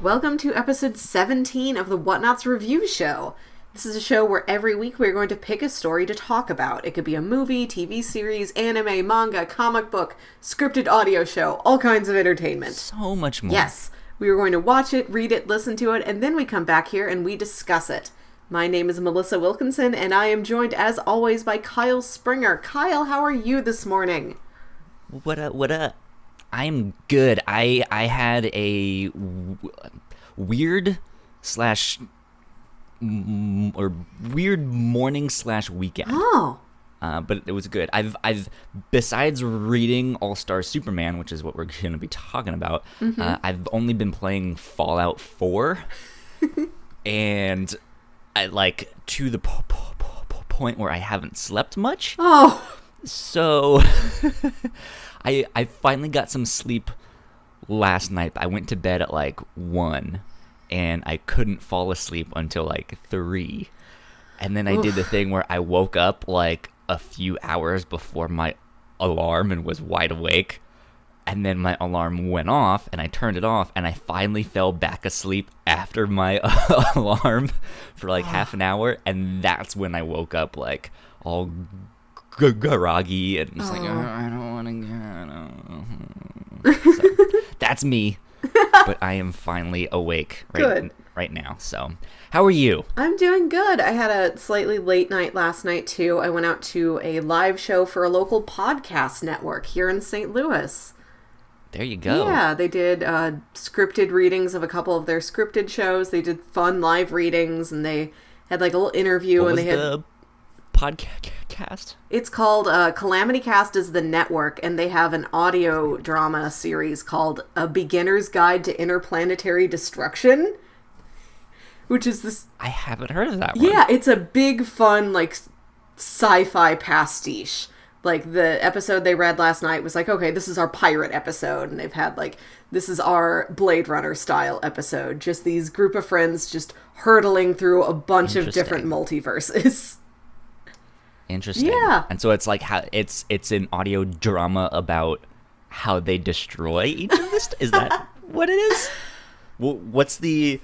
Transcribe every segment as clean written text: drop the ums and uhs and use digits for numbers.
Welcome to episode 17 of the Whatnauts Review Show. This is a show where every week we're going to pick a story to talk about. It could be a movie, TV series, anime, manga, comic book, scripted audio show, all kinds of entertainment. So much more. Yes, we are going to watch it, read it, listen to it, and then we come back here and we discuss it. My name is Melissa Wilkinson, and I am joined, as always, by Kyle Springer. Kyle, how are you this morning? What up? I'm good. I had a weird morning / weekend. Oh. But it was good. I've besides reading All-Star Superman, which is what we're going to be talking about, I've only been playing Fallout 4, and I to the point where I haven't slept much. Oh. So I finally got some sleep last night. I went to bed at 1, and I couldn't fall asleep until 3. And then I did the thing where I woke up a few hours before my alarm and was wide awake. And then my alarm went off, and I turned it off, and I finally fell back asleep after my alarm for half an hour. And that's when I woke up all groggy and just I don't want to go. So, that's me, but I am finally awake right now. So, how are you? I'm doing good. I had a slightly late night last night too. I went out to a live show for a local podcast network here in St. Louis. There you go. Yeah, they did scripted readings of a couple of their scripted shows. They did fun live readings, and they had a little interview. What and was they had the podcast? It's called Calamity Cast is the network, and they have an audio drama series called A Beginner's Guide to Interplanetary Destruction, which is this... I haven't heard of that one. Yeah, it's a big, fun, sci-fi pastiche. The episode they read last night was okay, this is our pirate episode, and they've had, this is our Blade Runner style episode. Just these group of friends just hurtling through a bunch of different multiverses. Interesting. Yeah. And so it's how it's an audio drama about how they destroy each of this. Is that what it is? What's the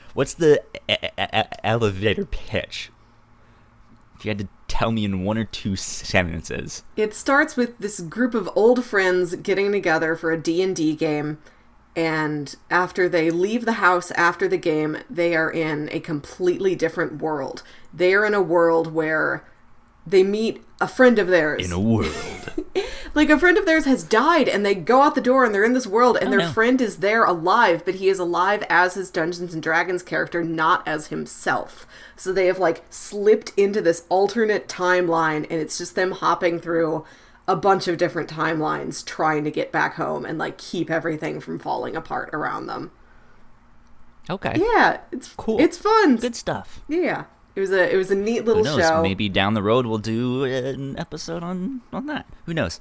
elevator pitch? If you had to tell me in 1 or 2 sentences. It starts with this group of old friends getting together for a D&D game, and after they leave the house after the game, they are in a completely different world. They are in a world where they meet a friend of theirs. In a world. A friend of theirs has died, and they go out the door, and they're in this world, and their friend is there alive, but he is alive as his Dungeons & Dragons character, not as himself. So they have, slipped into this alternate timeline, and it's just them hopping through a bunch of different timelines, trying to get back home and, keep everything from falling apart around them. Okay. Yeah, it's cool. It's fun. Good stuff. Yeah. It was a neat little Who knows? show. Maybe down the road we'll do an episode on that. Who knows?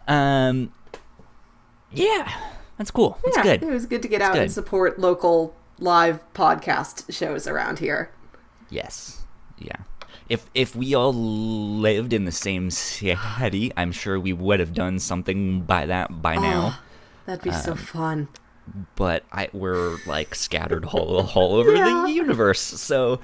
Yeah, that's cool. That's good. It was good to get out and support local live podcast shows around here. Yes. Yeah. If we all lived in the same city, I'm sure we would have done something by now. That'd be so fun. But we're scattered all over the universe, so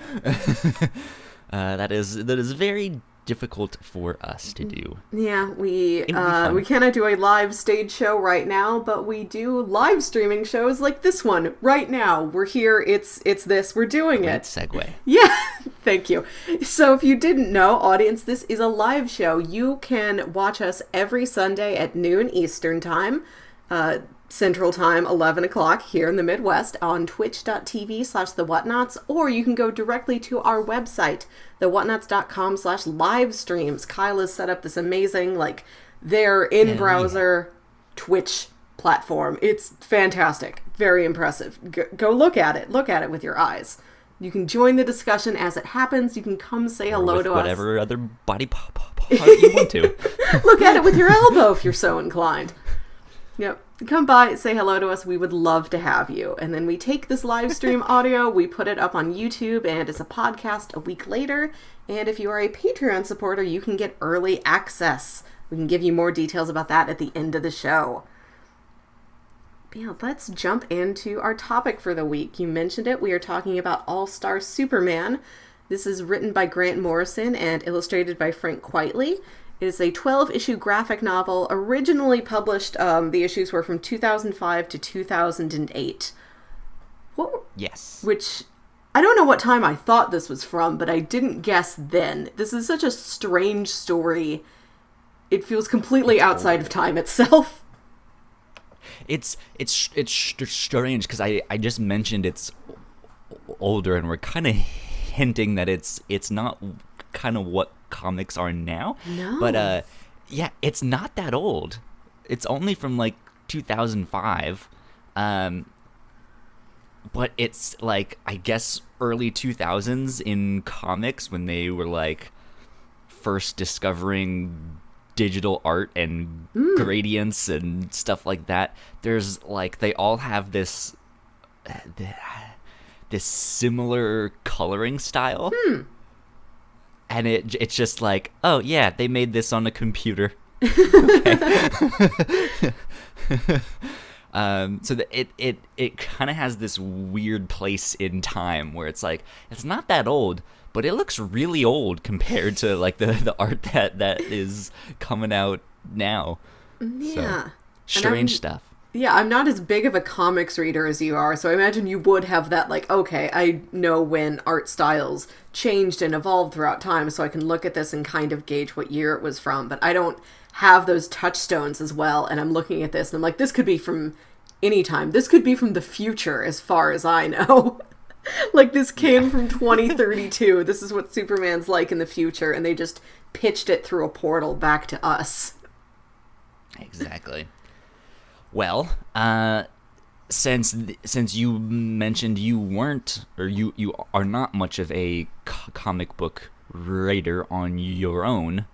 that is very difficult for us to do. Yeah, we cannot do a live stage show right now, but we do live streaming shows like this one right now. We're here. It's this. We're doing Great it. Segue. Yeah, thank you. So if you didn't know, audience, this is a live show. You can watch us every Sunday at noon Eastern Time. Central Time, 11 o'clock here in the Midwest on twitch.tv/thewhatnauts, or you can go directly to our website, thewhatnauts.com/livestreams. Kyle has set up this amazing, their in-browser Twitch platform. It's fantastic. Very impressive. Go look at it. Look at it with your eyes. You can join the discussion as it happens. You can come say hello to us. Whatever other body part you want to. Look at it with your elbow if you're so inclined. Yep. Come by, say hello to us. We would love to have you. And then we take this live stream audio, we put it up on YouTube, and it's a podcast a week later. And if you are a Patreon supporter, you can get early access. We can give you more details about that at the end of the show. Yeah, let's jump into our topic for the week. You mentioned it. We are talking about All-Star Superman. This is written by Grant Morrison and illustrated by Frank Quitely. It is a 12-issue graphic novel, originally published, the issues were from 2005 to 2008. Yes. Which, I don't know what time I thought this was from, but I didn't guess then. This is such a strange story. It feels completely outside of time itself. It's strange because I just mentioned it's older, and we're kind of hinting that it's not kind of what comics are now. No. But yeah, it's not that old. It's only from like 2005. But it's like, I guess, early 2000s in comics when they were like first discovering digital art and gradients and stuff like that. There's like, they all have this similar coloring style. And it's just like, oh yeah, they made this on a computer. So that it kind of has this weird place in time where it's like, it's not that old, but it looks really old compared to like the art that is coming out now. Yeah. So, strange stuff. Yeah, I'm not as big of a comics reader as you are, so I imagine you would have that, like, okay, I know when art styles changed and evolved throughout time, so I can look at this and kind of gauge what year it was from, but I don't have those touchstones as well, and I'm looking at this, and I'm like, this could be from any time. This could be from the future, as far as I know. Like, this came from 2032. This is what Superman's like in the future, and they just pitched it through a portal back to us. Exactly. Well, since you mentioned you weren't, or you are not much of a comic book writer on your own,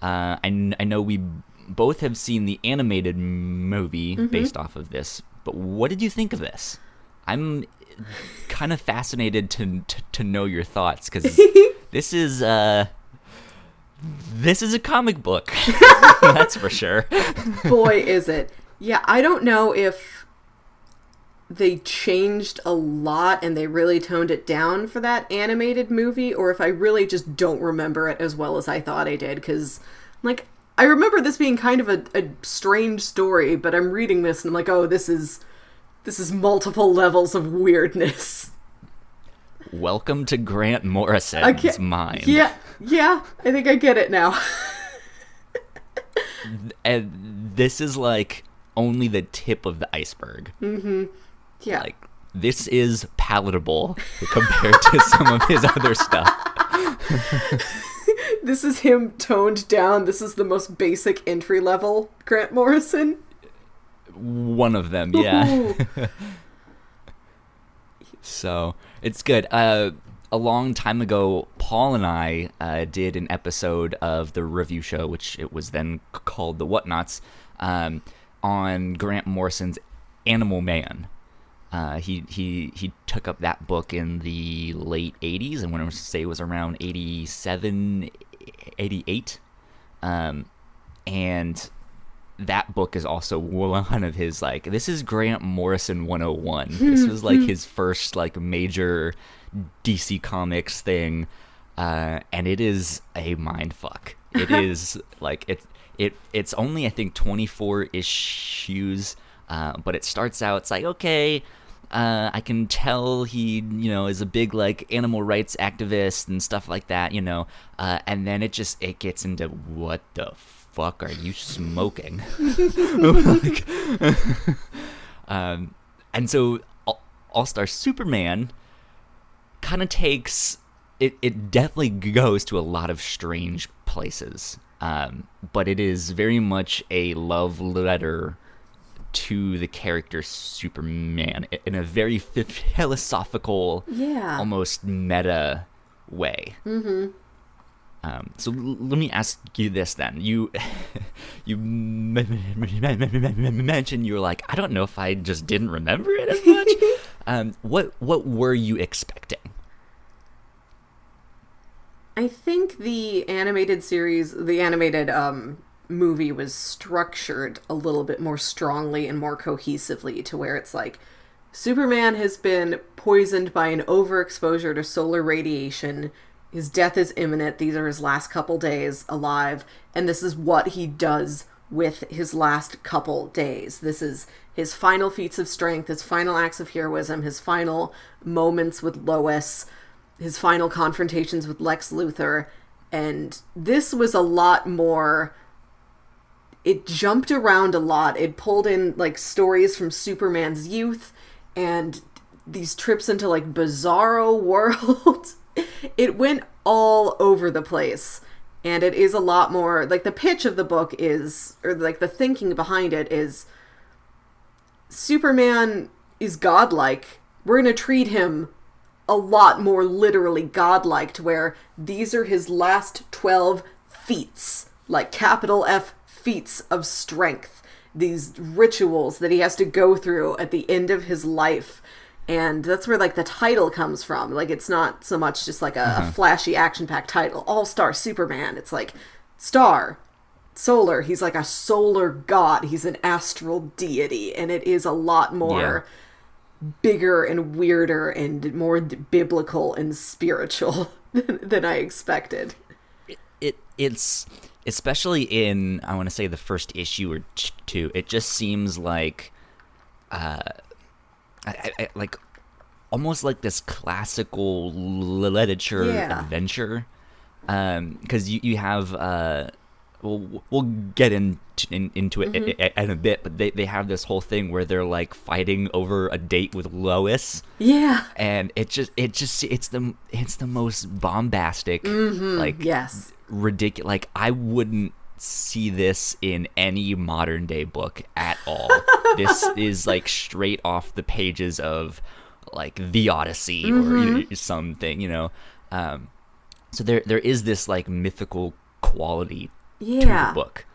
I know we both have seen the animated movie based off of this, but what did you think of this? I'm kind of fascinated to know your thoughts, because this is a comic book. That's for sure. Boy, is it. Yeah, I don't know if they changed a lot and they really toned it down for that animated movie, or if I really just don't remember it as well as I thought I did, because, like, I remember this being kind of a strange story, but I'm reading this and I'm like, oh, this is multiple levels of weirdness. Welcome to Grant Morrison's mind. Yeah, I think I get it now. And this is like only the tip of the iceberg. Yeah. Like, this is palatable compared to some of his other stuff. This is him toned down. This is the most basic entry level Grant Morrison. One of them, yeah. So, it's good. A long time ago, Paul and I did an episode of the review show, which it was then called the Whatnauts, on Grant Morrison's Animal Man. He took up that book in the late 80s, and when I was to say it was around 87, 88. And that book is also one of his, like, this is Grant Morrison 101. This was like his first like major DC Comics thing, and it is a mindfuck. It is like it's only, I think, 24 issues, but it starts out, it's like, okay, I can tell he, is a big like animal rights activist and stuff like that, and then it gets into, what the fuck are you smoking? Like, and so All-Star Superman kind of takes it definitely goes to a lot of strange places, but it is very much a love letter to the character Superman in a very philosophical, almost meta way. So let me ask you this then. You mentioned you were like, I don't know if I just didn't remember it as much. What were you expecting? I think the animated series, the animated movie was structured a little bit more strongly and more cohesively, to where it's like, Superman has been poisoned by an overexposure to solar radiation. His death is imminent. These are his last couple days alive. And this is what he does with his last couple days. This is his final feats of strength, his final acts of heroism, his final moments with Lois, his final confrontations with Lex Luthor. And this was a lot more... It jumped around a lot. It pulled in, like, stories from Superman's youth and these trips into, like, bizarro worlds. It went all over the place. And it is a lot more... Like, the pitch of the book is... Or, like, the thinking behind it is... Superman is godlike. We're going to treat him a lot more literally godlike, to where these are his last 12 feats. Like, capital F feats of strength. These rituals that he has to go through at the end of his life. And that's where, like, the title comes from. Like, it's not so much just, like, a flashy, action-packed title. All-Star Superman. It's, like, star, solar. He's, like, a solar god. He's an astral deity. And it is a lot more bigger and weirder and more biblical and spiritual than I expected. It's... Especially in, I want to say, the first issue or two, it just seems like... like almost like this classical literature adventure, because you have we'll get into it in a bit, but they have this whole thing where they're like fighting over a date with Lois, and it's the most bombastic, like ridiculous. Like, I wouldn't see this in any modern day book at all. This is like straight off the pages of like the Odyssey or something, you know. So there is this like mythical quality to the book,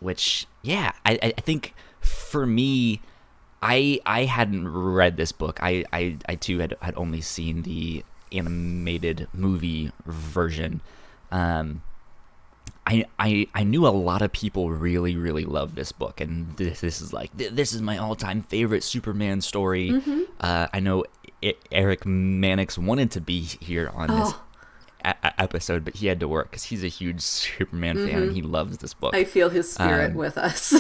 which I think for me, I hadn't read this book. I too had only seen the animated movie version. I knew a lot of people really, really loved this book, and this is like, this is my all-time favorite Superman story. I know Eric Mannix wanted to be here on this episode, but he had to work because he's a huge Superman fan, and he loves this book. I feel his spirit with us.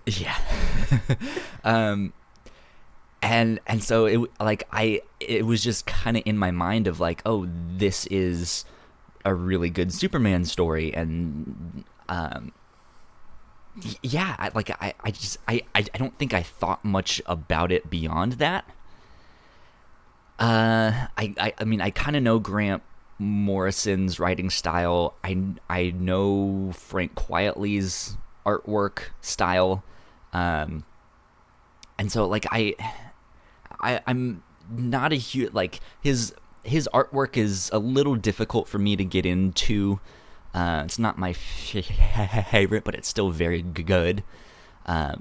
Yeah. And so it was just kind of in my mind of like, oh, this is a really good Superman story, and I don't think I thought much about it beyond that. I mean, I kind of know Grant Morrison's writing style. I know Frank Quietly's artwork style, and so like I'm not a huge, like, his artwork is a little difficult for me to get into. It's not my favorite, but it's still very good. But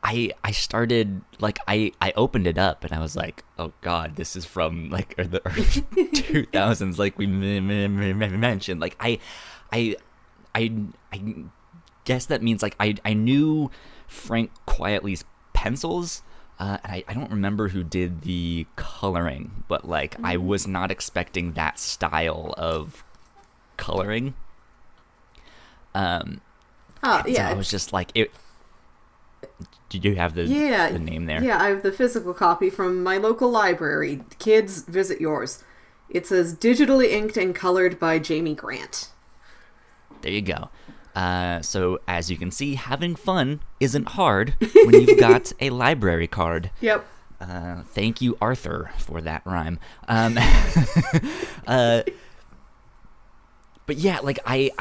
I started, like, I opened it up and I was like, oh god, this is from like the early 2000s, like we mentioned. Like I guess that means like I knew Frank Quietly's pencils. And I don't remember who did the coloring, but like I was not expecting that style of coloring. So I was just like, it. Did you have the name there? Yeah, I have the physical copy from my local library. Kids, visit yours. It says digitally inked and colored by Jamie Grant. There you go. So as you can see, having fun isn't hard when you've got a library card. Yep. Thank you, Arthur, for that rhyme. But yeah, like I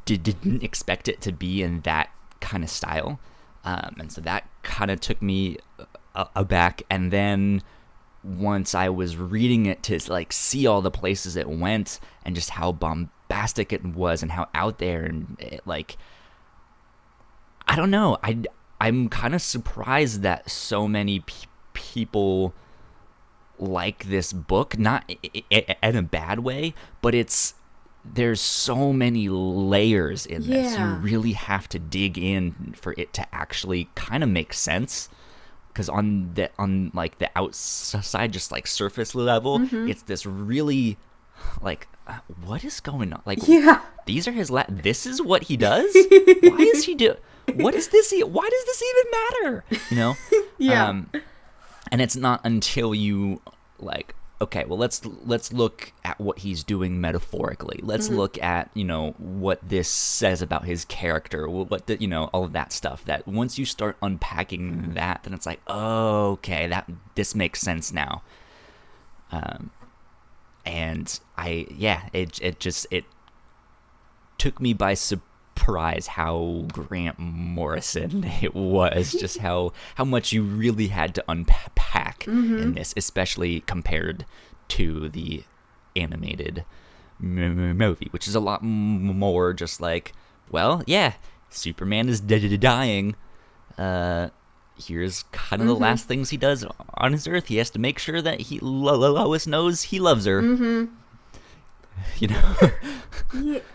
didn't expect it to be in that kind of style, and so that kind of took me aback. And then once I was reading it to like see all the places it went and just how bombastic it was and how out there, and it, like, I don't know, I'm kind of surprised that so many people like this book, not in a bad way, but it's there's so many layers in this. You Yeah. really have to dig in for it to actually kind of make sense. Because on the outside, just like surface level, it's this really like, what is going on? Like, these are his this is what he does? Why is he what is this? Why does this even matter? You know? Yeah. And it's not until you like, okay, well, let's look at what he's doing metaphorically. Let's look at, you know, what this says about his character, you know, all of that stuff. That once you start unpacking that, then it's like, oh, okay, this makes sense now. And it took me by surprise how Grant Morrison it was, just how much you really had to unpack in this, especially compared to the animated movie, which is a lot more just like, well, yeah, Superman is dying. Here's kind of the last things he does on his Earth. He has to make sure that Lois knows he loves her. You know,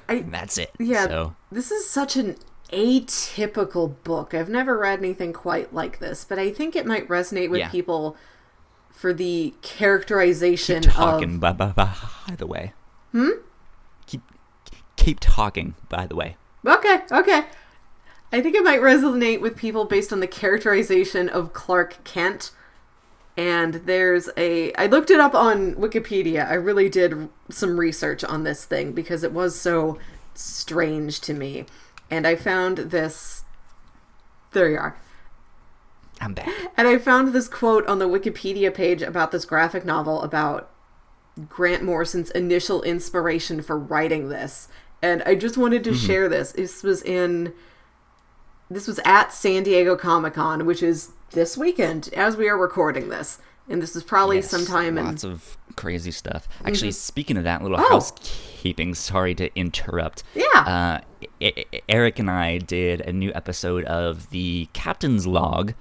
that's it. Yeah, so. This is such an atypical book. I've never read anything quite like this, but I think it might resonate with people for the characterization Keep talking, of... by the way. Keep talking, by the way. Okay. I think it might resonate with people based on the characterization of Clark Kent. And I looked it up on Wikipedia. I really did some research on this thing because it was so strange to me. And I found this. There you are. I'm back. And I found this quote on the Wikipedia page about this graphic novel about Grant Morrison's initial inspiration for writing this. And I just wanted to share this. This was at San Diego Comic-Con, which is this weekend as we are recording this. And this is probably sometime lots of crazy stuff. Actually, speaking of that, little housekeeping, sorry to interrupt. Yeah. Eric and I did a new episode of the Captain's Log,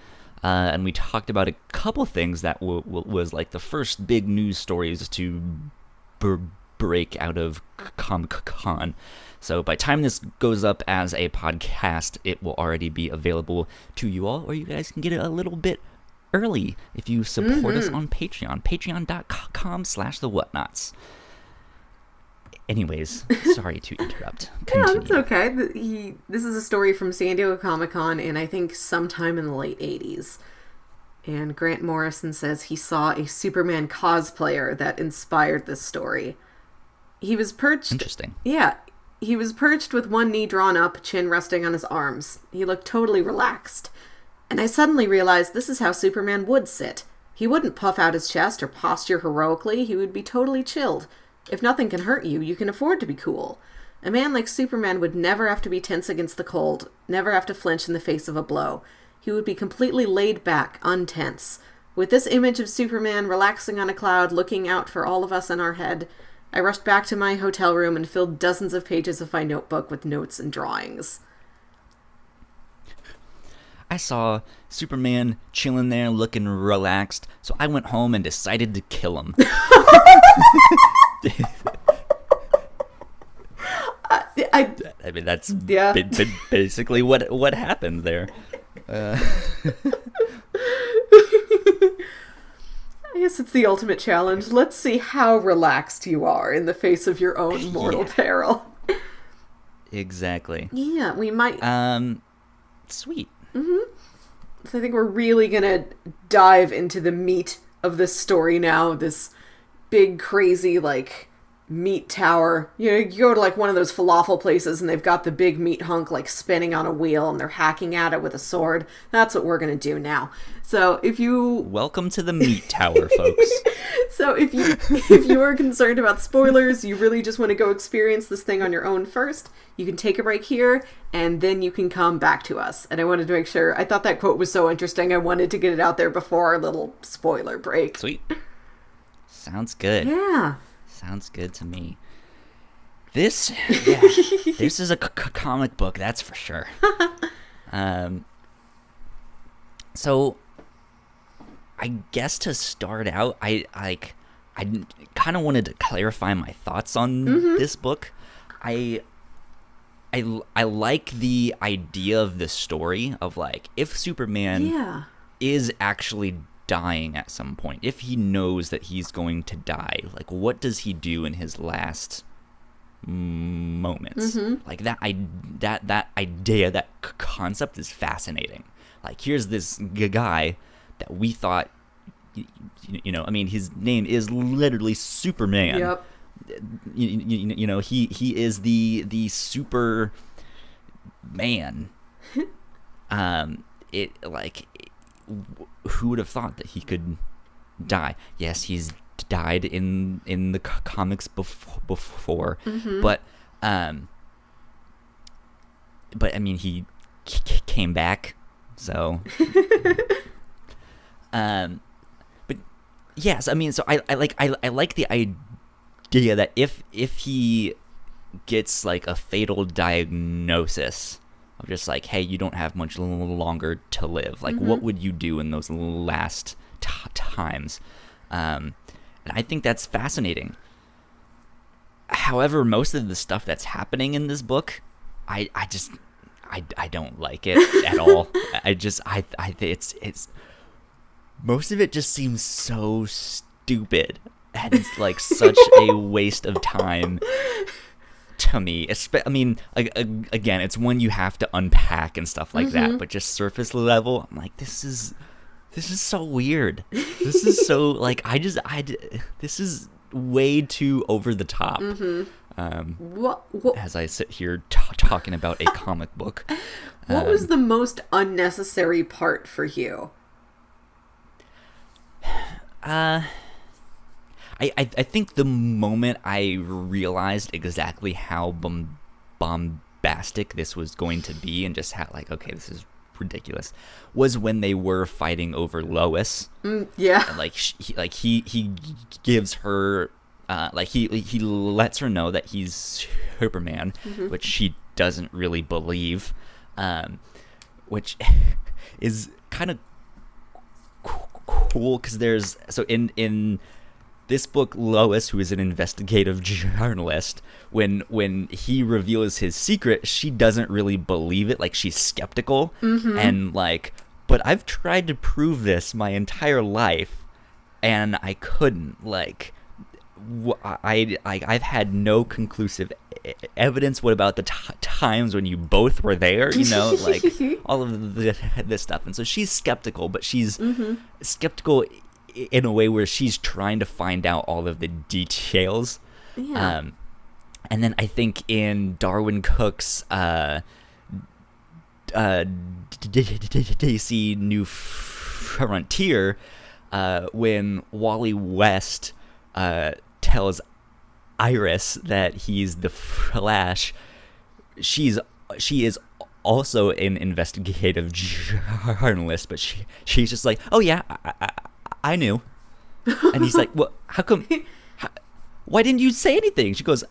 and we talked about a couple things that was like the first big news stories to break out of Comic-Con. So by the time this goes up as a podcast, it will already be available to you all, or you guys can get it a little bit early if you support us on Patreon. Patreon.com/the Whatnauts. Anyways, sorry to interrupt. Continue. Yeah, that's okay. This is a story from San Diego Comic-Con in, I think, sometime in the late 80s. And Grant Morrison says he saw a Superman cosplayer that inspired this story. He was perched... Interesting. Yeah. He was perched with one knee drawn up, chin resting on his arms. He looked totally relaxed. And I suddenly realized this is how Superman would sit. He wouldn't puff out his chest or posture heroically. He would be totally chilled. If nothing can hurt you, you can afford to be cool. A man like Superman would never have to be tense against the cold, never have to flinch in the face of a blow. He would be completely laid back, untense. With this image of Superman relaxing on a cloud, looking out for all of us in our head, I rushed back to my hotel room and filled dozens of pages of my notebook with notes and drawings. I saw Superman chilling there, looking relaxed, so I went home and decided to kill him. I mean, that's basically what happened there. I guess it's the ultimate challenge. Let's see how relaxed you are in the face of your own mortal peril. Exactly. Yeah, we might... Sweet. So I think we're really gonna dive into the meat of this story now. This big, crazy, like, meat tower. You know, you go to, like, one of those falafel places and they've got the big meat hunk, like, spinning on a wheel and they're hacking at it with a sword. That's what we're gonna do now. So if you... Welcome to the meat tower, folks. So if you are concerned about spoilers, you really just want to go experience this thing on your own first, you can take a break here, and then you can come back to us. And I wanted to make sure, I thought that quote was so interesting, I wanted to get it out there before our little spoiler break. Sweet. Sounds good. Yeah. Sounds good to me. This is a comic book, that's for sure. So... I guess to start out, I kind of wanted to clarify my thoughts on this book. I like the idea of the story of like if Superman is actually dying at some point, if he knows that he's going to die, like what does he do in his last moments? Like that idea, that concept is fascinating. Like here's this guy that we thought, you know, I mean, his name is literally Superman. Yep. You know, he is the super man. Who would have thought that he could die? Yes, he's died in the comics before, but I mean, he came back, so. But yes, I mean, so I like the idea that if he gets like a fatal diagnosis of just like, hey, you don't have much longer to live, like what would you do in those last times? And I think that's fascinating. However, most of the stuff that's happening in this book, I don't like it at all. I it's most of it just seems so stupid, and it's like such a waste of time to me. I mean, again, it's when you have to unpack and stuff like that, but just surface level, I'm like, this is so weird. This is so like this is way too over the top. As I sit here talking about a comic book. What was the most unnecessary part for you? I think the moment I realized exactly how bombastic this was going to be, and just how like, okay, this is ridiculous, was when they were fighting over Lois. Yeah. And, like he gives her like he lets her know that he's Superman, which she doesn't really believe, which is kind of cool because there's in this book, Lois, who is an investigative journalist, when he reveals his secret, she doesn't really believe it. Like, she's skeptical, and like, but I've tried to prove this my entire life, and I couldn't. Like, I've had no conclusive evidence. What about the times when you both were there? You know, like all of this stuff. And so she's skeptical, but she's skeptical in a way where she's trying to find out all of the details. Yeah. And then I think in Darwin Cook's DC New Frontier, when Wally West tells Iris that he's the Flash, she is also an investigative journalist, but she's just like, oh yeah, I knew. And he's like, well, how come? Why didn't you say anything? She goes,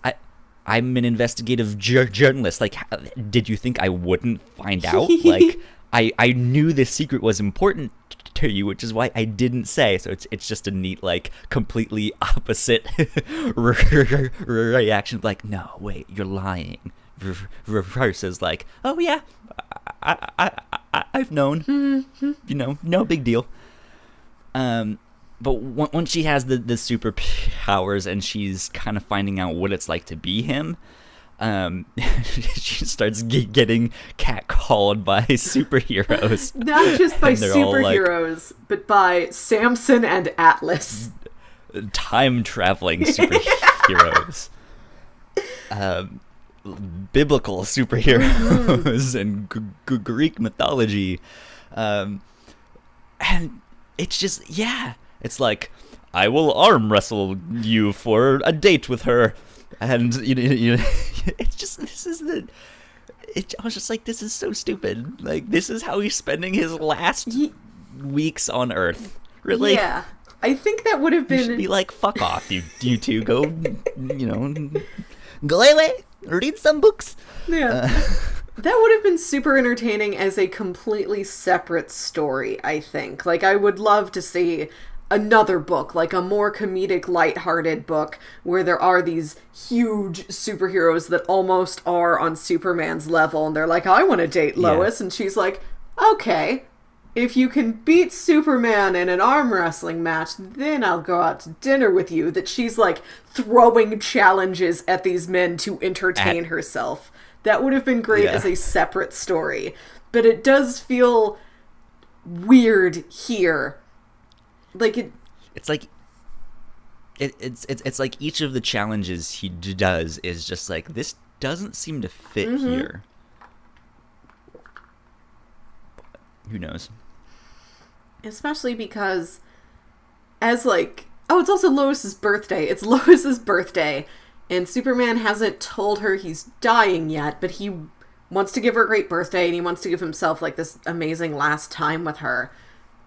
I'm an investigative journalist. Like, did you think I wouldn't find out? Like, I knew this secret was important to you, which is why I didn't say. So it's just a neat, like, completely opposite reaction. Like, no, wait, you're lying. Versus like, oh yeah, I've known. You know, no big deal. But once she has the superpowers and she's kind of finding out what it's like to be him, she starts getting catcalled by superheroes. Not just by superheroes, but by Samson and Atlas. Time-traveling superheroes. Biblical superheroes and Greek mythology. And it's just, yeah. It's like, I will arm wrestle you for a date with her. And, you know it's just, I was just like, this is so stupid. Like, this is how he's spending his last weeks on Earth. Really? Yeah. I think that would have been... You should be like, fuck off, you two. Go, go away. Read some books. Yeah. That would have been super entertaining as a completely separate story, I think. Like, I would love to see another book, like a more comedic, lighthearted book where there are these huge superheroes that almost are on Superman's level, and they're like, I want to date Lois, and she's like, okay, if you can beat Superman in an arm wrestling match, then I'll go out to dinner with you. That she's like throwing challenges at these men to entertain herself. That would have been great as a separate story. But it does feel weird here. Like it's like it's like each of the challenges he does is just like, this doesn't seem to fit here. Who knows? Especially because as like, oh, it's also Lois's birthday. It's Lois's birthday, and Superman hasn't told her he's dying yet, but he wants to give her a great birthday, and he wants to give himself like this amazing last time with her.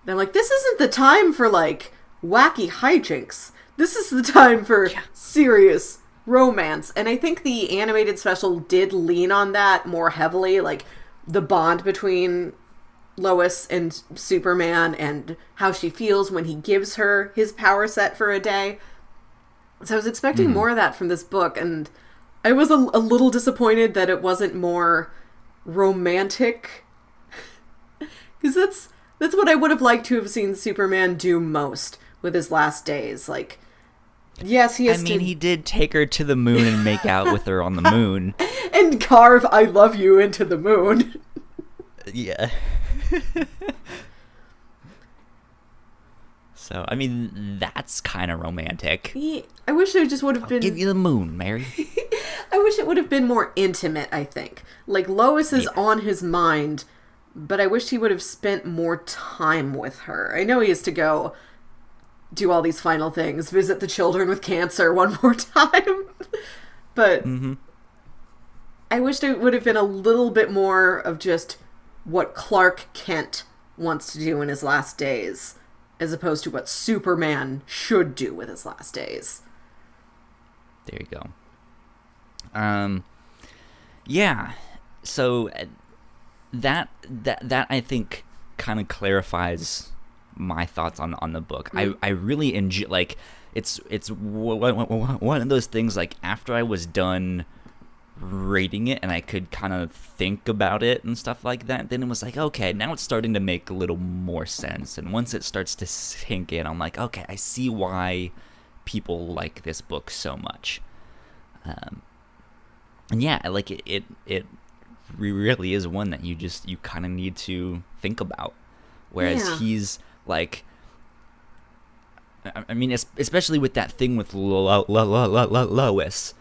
And I'm like, this isn't the time for like wacky hijinks. This is the time for serious romance. And I think the animated special did lean on that more heavily, like the bond between Lois and Superman and how she feels when he gives her his power set for a day. So I was expecting more of that from this book, and I was a little disappointed that it wasn't more romantic, because that's what I would have liked to have seen Superman do most with his last days. Like, yes, he has he did take her to the moon and make out with her on the moon. And carve I love you into the moon. Yeah. So, I mean, that's kind of romantic. I wish there just would have been... give you the moon, Mary. I wish it would have been more intimate, I think. Like, Lois is on his mind, but I wish he would have spent more time with her. I know he has to go do all these final things, visit the children with cancer one more time, but I wish there would have been a little bit more of just what Clark Kent wants to do in his last days, as opposed to what Superman should do with his last days. There you go. Yeah. So that I think kind of clarifies my thoughts on the book. I really enjoy, like, it's one of those things, like, after I was done rating it and I could kind of think about it and stuff like that, then it was like, okay, now it's starting to make a little more sense. And once it starts to sink in, I'm like, okay, I see why people like this book so much. And yeah, like it really is one that you kind of need to think about. Whereas he's like, I mean, especially with that thing with Lois,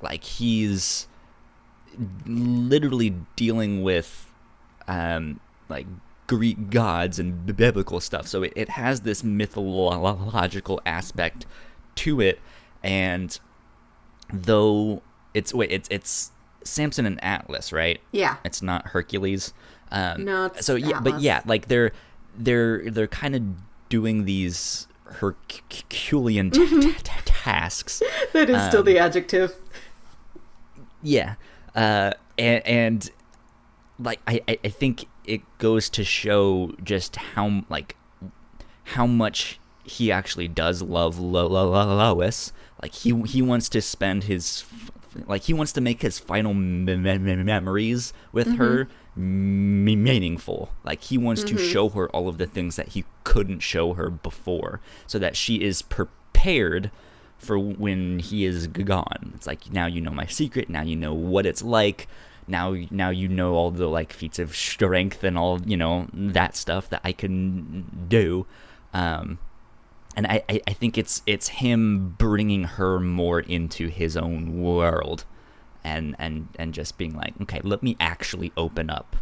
like, he's literally dealing with like Greek gods and biblical stuff, so it has this mythological aspect to it. And though it's Samson and Atlas, right? Yeah, it's not Hercules. No, it's so yeah, Atlas. but yeah, like they're kind of doing these Herculean tasks. That is still the adjective. Yeah, and like I think it goes to show just how much he actually does love Lois. Like, he wants to spend he wants to make his final memories with her meaningful. Like, he wants to show her all of the things that he couldn't show her before, so that she is prepared for when he is gone. It's like, now you know my secret, now you know what it's like, now you know all the, like, feats of strength and all, you know, that stuff that I can do. And I think it's him bringing her more into his own world, and just being like, okay, let me actually open up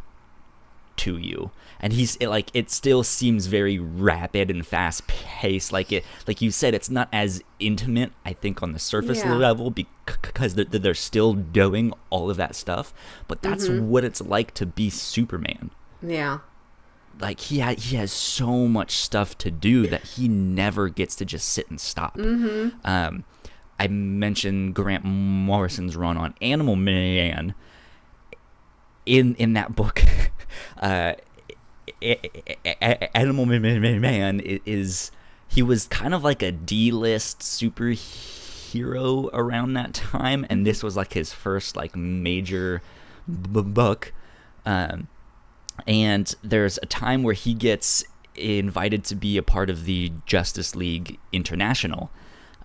to you. And it still seems very rapid and fast paced. Like you said, it's not as intimate, I think, on the surface level, because they're still doing all of that stuff. But that's what it's like to be Superman. Yeah. Like, he has so much stuff to do that he never gets to just sit and stop. I mentioned Grant Morrison's run on Animal Man. In that book, Animal Man is he was kind of like a D-list superhero around that time, and this was like his first like major book. And there's a time where he gets invited to be a part of the Justice League International.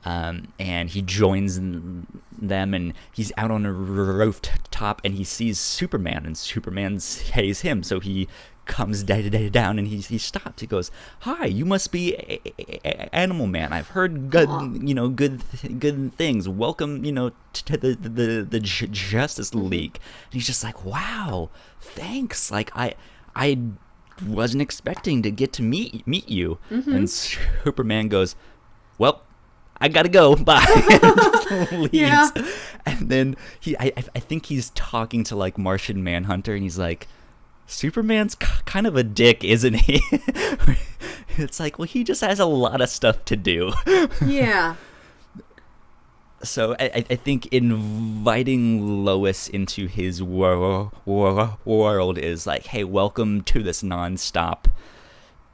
And he joins them, and he's out on a rooftop, and he sees Superman, and Superman sees him, so he comes down, and he stops. He goes, "Hi, you must be Animal Man. I've heard good things. Welcome, to the Justice League." And he's just like, "Wow, thanks. Like I wasn't expecting to get to meet you." Mm-hmm. And Superman goes, "Well, I gotta go, bye," and leaves. Yeah. And then I think he's talking to like Martian Manhunter, and he's like, "Superman's kind of a dick, isn't he?" It's like, well, he just has a lot of stuff to do. Yeah. So I think inviting Lois into his world is like, hey, welcome to this nonstop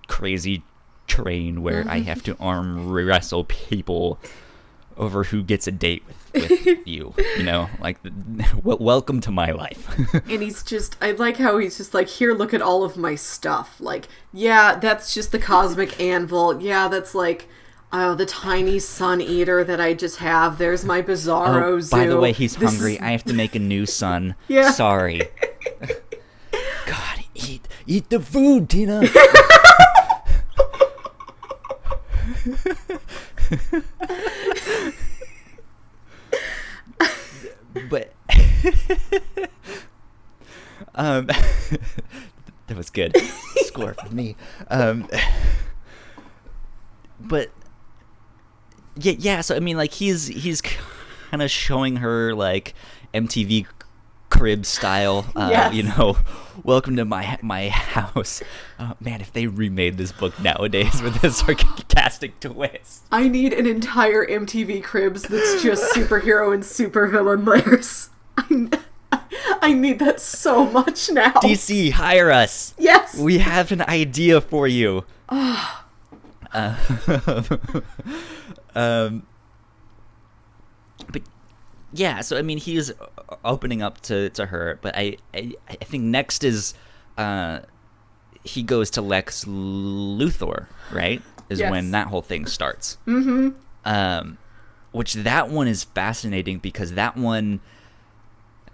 crazy train where I have to arm wrestle people over who gets a date with you, like welcome to my life. And I like how he's just like, here, look at all of my stuff. Like, yeah, that's just the cosmic anvil. Yeah, that's like, oh, the tiny sun eater that I just have. There's my Bizarro zoo. By the way, he's hungry. I have to make a new sun. Yeah. Sorry. God, eat the food, Tina. But that was good. Score for me. But yeah, so I mean, like he's kind of showing her like MTV Crib style, yes. Welcome to my house. Man, if they remade this book nowadays with a sarcastic twist. I need an entire MTV Cribs that's just superhero and supervillain layers. I need that so much now. DC, hire us. Yes. We have an idea for you. But yeah, so I mean, he's opening up to her, but I think next is he goes to Lex Luthor, right? Is yes. when that whole thing starts. Mm-hmm. Which that one is fascinating because that one,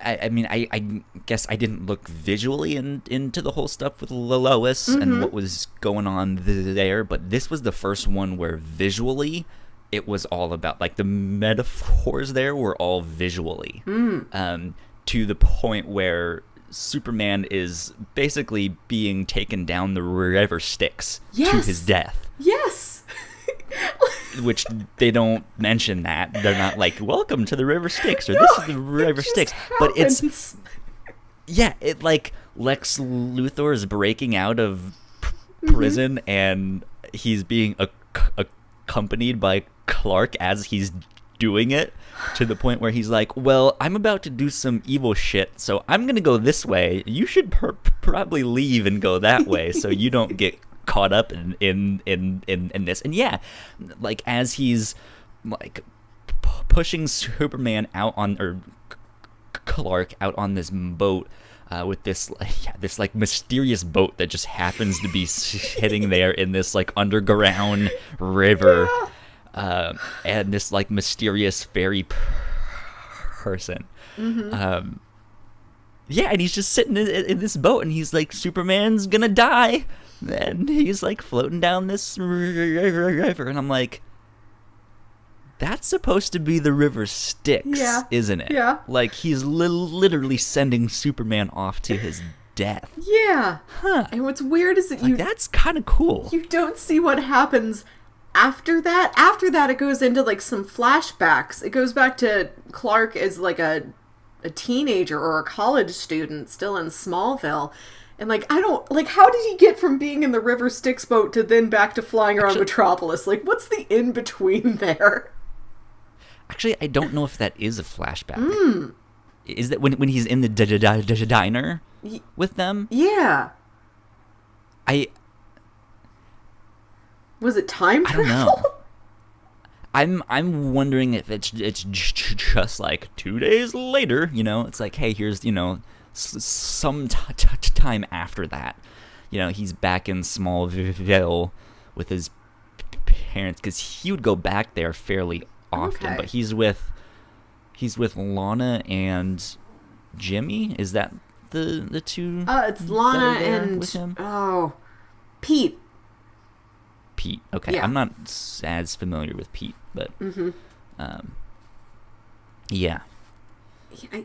I guess I didn't look visually into the whole stuff with Lois mm-hmm. and what was going on there, but this was the first one where visually it was all about, like, the metaphors there were all visually, to the point where Superman is basically being taken down the river Styx yes. to his death. Yes. Which they don't mention that. They're not like, welcome to the river Styx, or this is the river Styx. But it's, yeah, it like Lex Luthor is breaking out of prison mm-hmm. and he's being accompanied by Clark as he's doing it, to the point where he's like, well, I'm about to do some evil shit, so I'm gonna go this way. You should probably leave and go that way so you don't get caught up in this. And yeah, like as he's like pushing Superman out on, or Clark out on this boat with this like mysterious boat that just happens to be sitting there in this like underground river. Yeah. And this like mysterious fairy person. Mm-hmm. Yeah, and he's just sitting in this boat, and he's like, Superman's gonna die, and he's like floating down this river, and I'm like, that's supposed to be the river Styx, yeah. isn't it? Yeah. Like he's literally sending Superman off to his death. Yeah. Huh. And what's weird is that like, that's kind of cool. You don't see what happens after that. It goes into like some flashbacks. It goes back to Clark as like a teenager or a college student still in Smallville. And like, I don't, like, how did he get from being in the River Styx boat to then back to flying around Metropolis? Like, what's the in-between there? Actually, I don't know if that is a flashback. Is that when he's in the diner with them? Yeah. Was it time I travel? don't know. I'm wondering if it's just like 2 days later, it's like, hey, here's, some time after that. He's back in Smallville with his parents, because he would go back there fairly often, but he's with Lana and Jimmy. Is that the two? It's Lana and with him? Pete. Okay, yeah. I'm not as familiar with Pete, but yeah.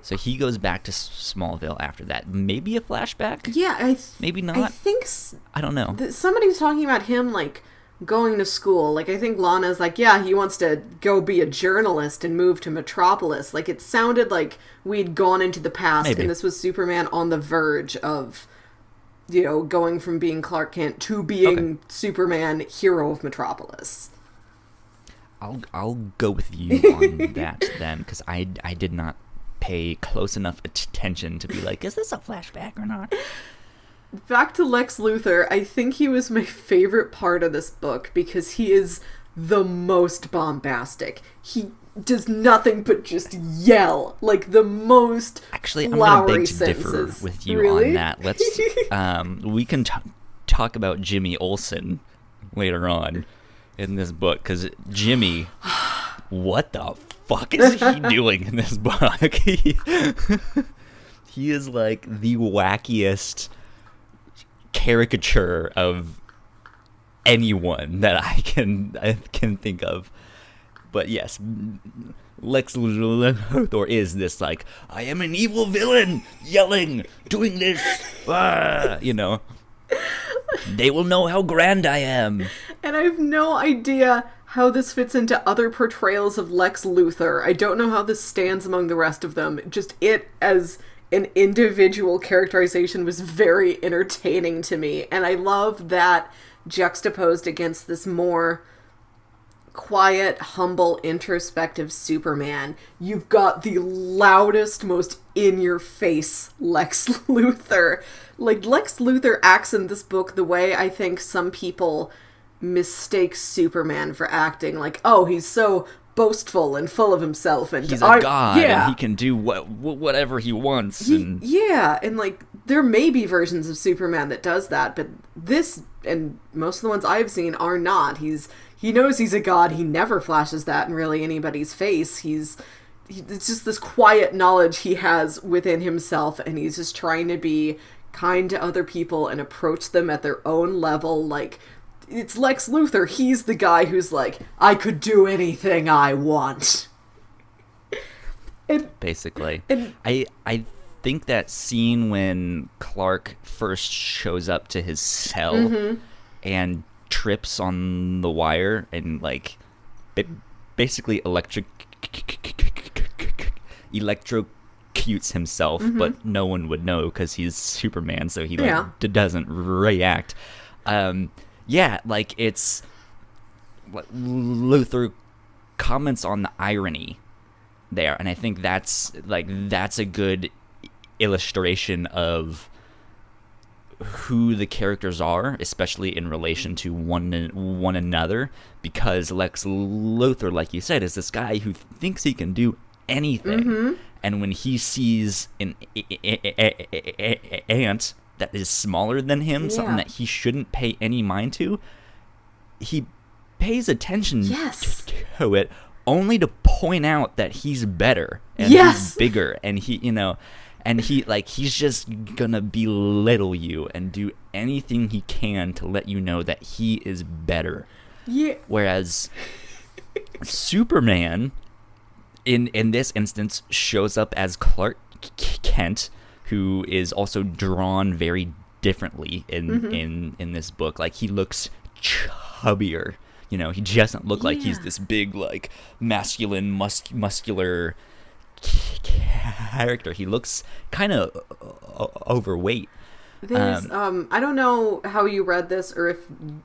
So he goes back to Smallville after that. Maybe a flashback? Yeah, maybe not. I think I don't know. Somebody was talking about him like going to school. Like, I think Lana's like, yeah, he wants to go be a journalist and move to Metropolis. Like, it sounded like we'd gone into the past, and this was Superman on the verge of, going from being Clark Kent to being Superman, hero of Metropolis. I'll go with you on that then, because I did not pay close enough attention to be like, is this a flashback or not? Back to Lex Luthor, I think he was my favorite part of this book because he is the most bombastic. He does nothing but just yell, like the most Actually, I'm flowery going to beg to sentences. differ with you Really? on that. Let's we can talk about Jimmy Olsen later on in this book, because Jimmy, what the fuck is he doing in this book? He is like the wackiest caricature of anyone that I can think of. But yes, Lex Luthor is this like, I am an evil villain, yelling, doing this, they will know how grand I am. And I have no idea how this fits into other portrayals of Lex Luthor. I don't know how this stands among the rest of them. Just it as an individual characterization was very entertaining to me. And I love that juxtaposed against this more quiet, humble, introspective Superman. You've got the loudest, most in-your-face Lex Luthor. Like, Lex Luthor acts in this book the way I think some people mistake Superman for acting. Like, oh, he's so boastful and full of himself, and he's a god, and he can do whatever he wants. And like, there may be versions of Superman that does that, but this, and most of the ones I've seen, are not. He knows he's a god. He never flashes that in really anybody's face. It's just this quiet knowledge he has within himself, and he's just trying to be kind to other people and approach them at their own level. Like, it's Lex Luthor. He's the guy who's like, I could do anything I want. Basically. I think that scene when Clark first shows up to his cell and trips on the wire and like basically electrocutes himself, but no one would know because he's Superman, so he doesn't react. Like, it's Luthor comments on the irony there, and I think that's a good illustration of who the characters are, especially in relation to one another, because Lex Luthor, like you said, is this guy who thinks he can do anything, and when he sees an ant that is smaller than him, something that he shouldn't pay any mind to, he pays attention to it, only to point out that he's better and he's bigger, and he's just gonna belittle you and do anything he can to let you know that he is better. Yeah. Whereas Superman, in this instance, shows up as Clark Kent, who is also drawn very differently in this book. Like, he looks chubbier. He doesn't look like he's this big, like, masculine, muscular character. He looks kind of overweight. There's, I don't know how you read this, or if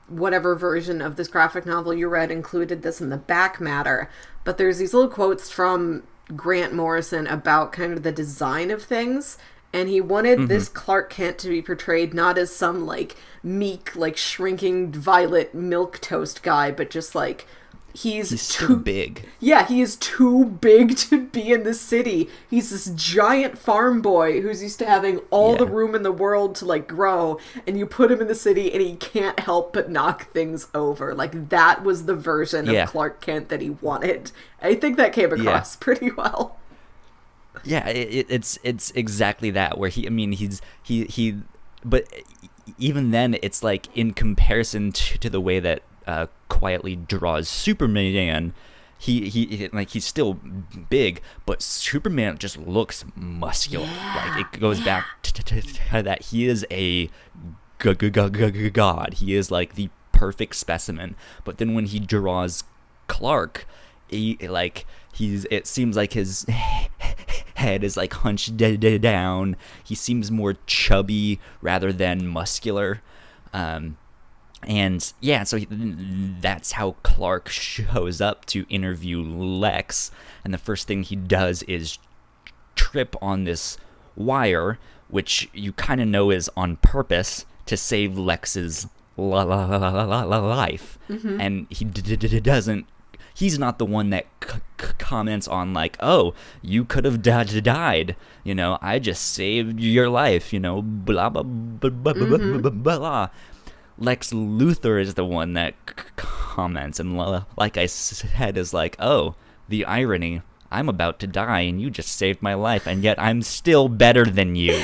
whatever version of this graphic novel you read included this in the back matter, but there's these little quotes from Grant Morrison about kind of the design of things, And he wanted this Clark Kent to be portrayed not as some, like, meek, like, shrinking violet milquetoast guy, but just, like, he's too big. Yeah, he is too big to be in the city. He's this giant farm boy who's used to having all the room in the world to, like, grow, and you put him in the city and he can't help but knock things over. Like, that was the version of Clark Kent that he wanted. I think that came across pretty well. Yeah, it's exactly that, where but even then, it's like, in comparison to the way that quietly draws Superman, he's still big, but Superman just looks muscular. Like, it goes back to that he is a god. He is like the perfect specimen. But then when he draws Clark, it seems like his head is like hunched down. He seems more chubby rather than muscular. And yeah, so that's how Clark shows up to interview Lex, and the first thing he does is trip on this wire, which you kind of know is on purpose to save Lex's life. And he doesn't. He's not the one that comments on, like, oh, you could have died, you know, I just saved your life, you know, blah, blah, blah, blah, blah, blah, blah. Lex Luthor is the one that comments, and like I said, is like, oh, the irony, I'm about to die and you just saved my life, and yet I'm still better than you.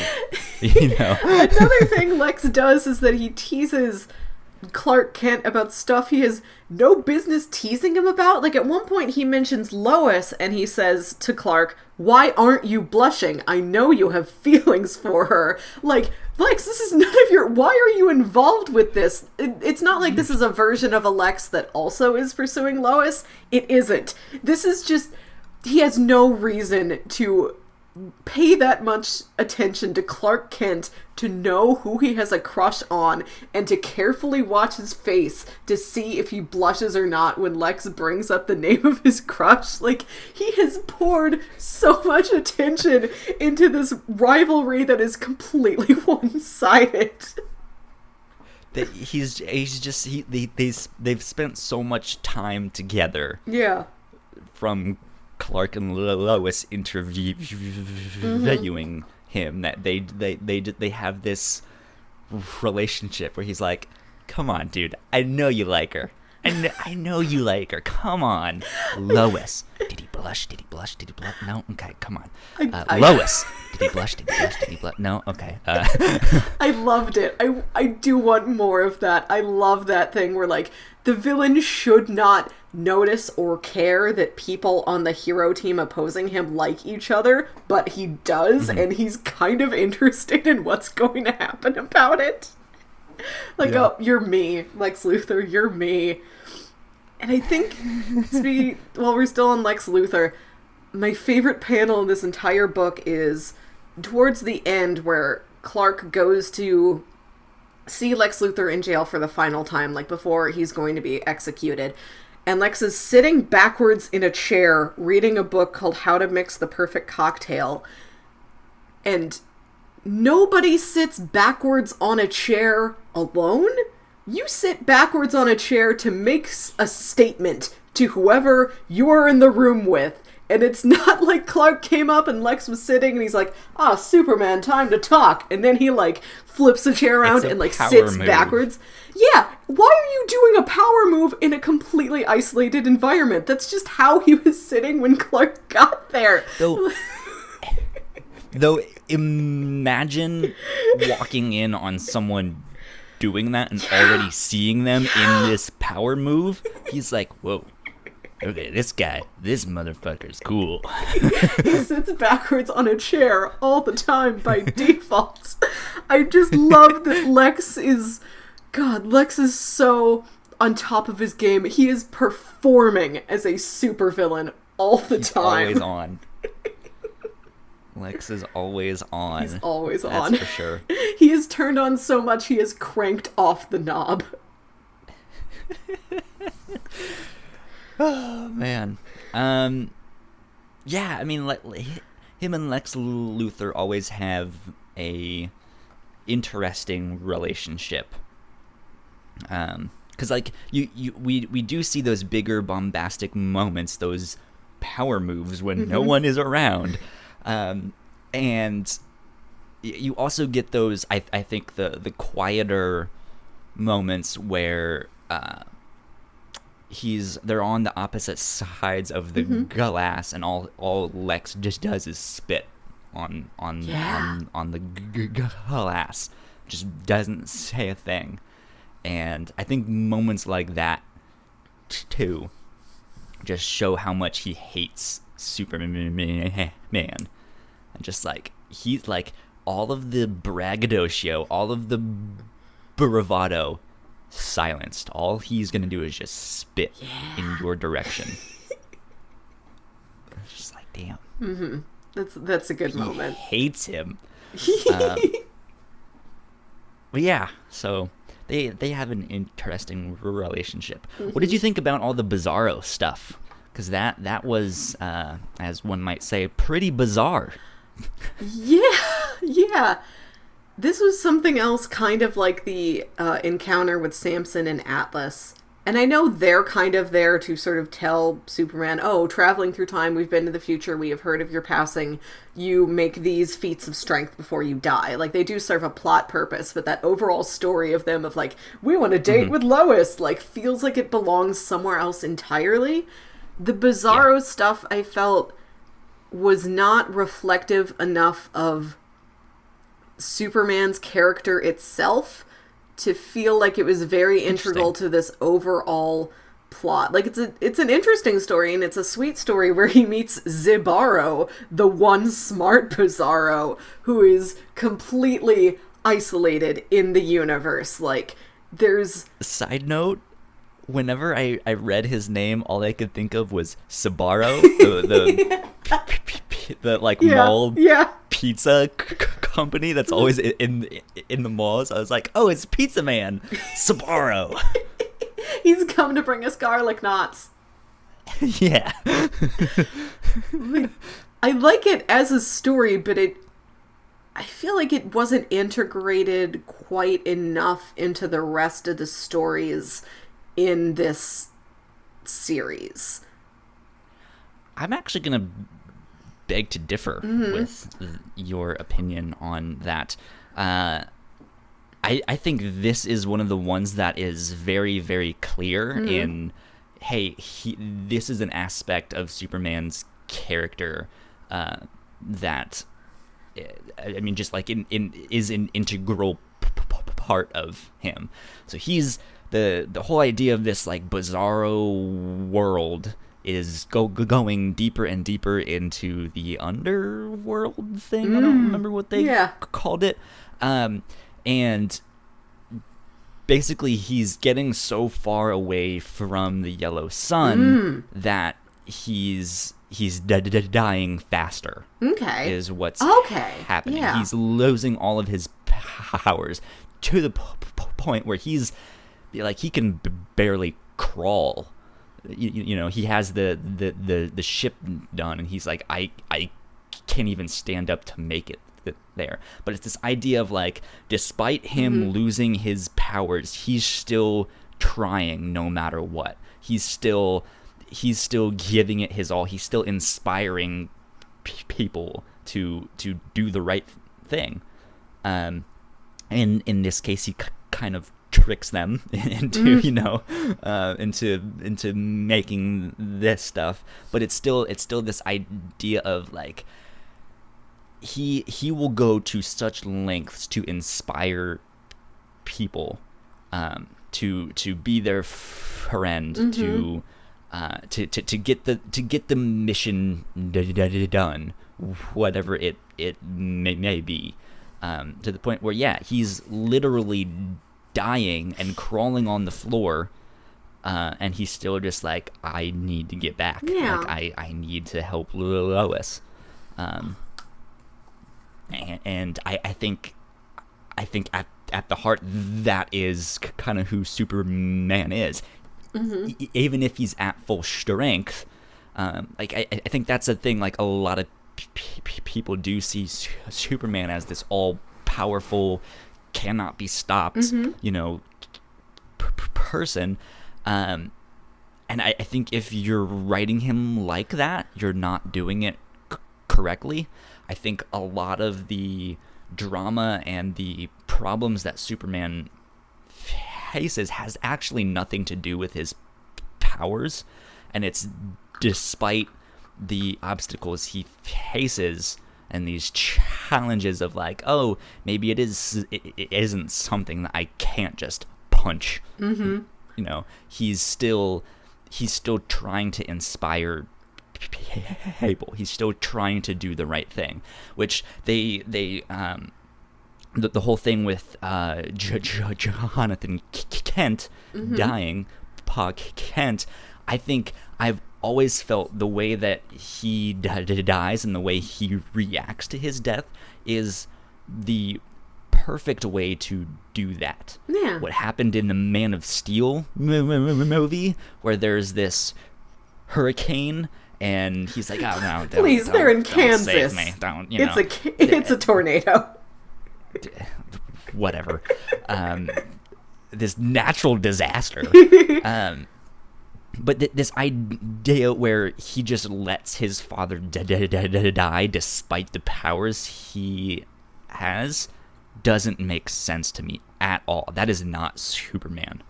You know? Another thing Lex does is that he teases Clark Kent about stuff he has no business teasing him about. Like, at one point he mentions Lois, and he says to Clark, why aren't you blushing? I know you have feelings for her. Like, Lex, this is none of your... Why are you involved with this? It's not like this is a version of a Lex that also is pursuing Lois. It isn't. This is just... He has no reason to pay that much attention to Clark Kent to know who he has a crush on, and to carefully watch his face to see if he blushes or not when Lex brings up the name of his crush. Like, he has poured so much attention into this rivalry that is completely one-sided. They've spent so much time together. Yeah. From Clark and Lois interviewing him, that they have this relationship where he's like, come on, dude, I know you like her. I know you like her. Come on, Lois. Did he blush? Did he blush? Did he blush? No. Okay, come on. Lois. Did he blush? Did he blush? Did he blush? No. Okay. I loved it. I do want more of that. I love that thing where, like, the villain should not notice or care that people on the hero team opposing him like each other, but he does, and he's kind of interested in what's going to happen about it. Like, oh, you're me, Lex Luthor, you're me. And I think, while we're still on Lex Luthor, my favorite panel in this entire book is towards the end, where Clark goes to see Lex Luthor in jail for the final time, like before he's going to be executed. And Lex is sitting backwards in a chair reading a book called How to Mix the Perfect Cocktail. And nobody sits backwards on a chair alone. You sit backwards on a chair to make a statement to whoever you're in the room with. And it's not like Clark came up and Lex was sitting and he's like, Superman, time to talk. And then he, like, flips the chair around and, like, sits backwards. Yeah, why are you doing a power move in a completely isolated environment? That's just how he was sitting when Clark got there. Though imagine walking in on someone doing that and already seeing them in this power move. He's like, whoa. Okay, this motherfucker's cool. He sits backwards on a chair all the time by default. I just love that Lex is so on top of his game. He is performing as a supervillain all the time. He's always on. Lex is always on. He's always on. That's for sure. He is turned on so much he has cranked off the knob. Oh, man. Yeah, I mean, him and Lex Luthor always have a interesting relationship. Because like we do see those bigger bombastic moments, those power moves when no one is around, and you also get those I think the quieter moments where they're on the opposite sides of the glass, and all Lex just does is spit on the glass, just doesn't say a thing. And I think moments like that too just show how much he hates Superman. And just like he's like all of the braggadocio, all of the bravado silenced. All he's gonna do is just spit in your direction. It's just like, damn. That's a good moment. Hates him. But yeah, so they have an interesting relationship. What did you think about all the Bizarro stuff? Because that was, as one might say, pretty bizarre. Yeah. This was something else, kind of like the encounter with Samson and Atlas. And I know they're kind of there to sort of tell Superman, oh, traveling through time, we've been to the future, we have heard of your passing, you make these feats of strength before you die. Like, they do serve a plot purpose, but that overall story of them of, like, we want to date with Lois, like, feels like it belongs somewhere else entirely. The Bizarro stuff, I felt, was not reflective enough of Superman's character itself to feel like it was very integral to this overall plot. Like, it's an interesting story, and it's a sweet story where he meets Zibaro, the one smart Bizarro, who is completely isolated in the universe. Like, there's... Side note, whenever I read his name, all I could think of was Sbarro, the like mall pizza company that's always in the malls. I was like, oh, it's Pizza Man, Sbarro. He's come to bring us garlic knots. Yeah. I like it as a story, but I feel like it wasn't integrated quite enough into the rest of the stories in this series. I'm actually going to beg to differ with your opinion on that. I think this is one of the ones that is very, very clear in, hey, this is an aspect of Superman's character that, I mean, just like is an integral part of him. So he's the whole idea of this like Bizarro world is going deeper and deeper into the underworld thing. I don't remember what they called it. And basically he's getting so far away from the yellow sun that he's dying faster. Okay. Is what's happening. Yeah. He's losing all of his powers to the point where he's like, he can barely crawl. You know, he has the ship done, and he's like, I can't even stand up to make it there. But it's this idea of like, despite him losing his powers, he's still trying no matter what. He's still giving it his all. He's still inspiring people to do the right thing. And in this case, he kind of tricks them into into making this stuff. But it's still this idea of like, he will go to such lengths to inspire people, to be their friend, to get the mission done, whatever it may be, to the point where he's literally dying and crawling on the floor, and he's still just like, I need to get back. Like, I need to help Lois. And I think at the heart, that is kind of who Superman is. Even if he's at full strength, like I think that's a thing like a lot of people do see Superman as this all-powerful, cannot be stopped, person. And I think if you're writing him like that, you're not doing it correctly. I think a lot of the drama and the problems that Superman faces has actually nothing to do with his powers, and it's despite the obstacles he faces and these challenges of like, oh, maybe it isn't something that I can't just punch. He's still trying to inspire people. He's still trying to do the right thing, which the whole thing with Jonathan Kent dying, Pa Kent, I think I've always felt the way that he dies and the way he reacts to his death is the perfect way to do that. Yeah. What happened in the Man of Steel movie, where there's this hurricane and he's like, oh no, please, they're in Kansas. Save me. Don't, it's a tornado. Whatever. This natural disaster. But this idea where he just lets his father die despite the powers he has doesn't make sense to me at all. That is not Superman.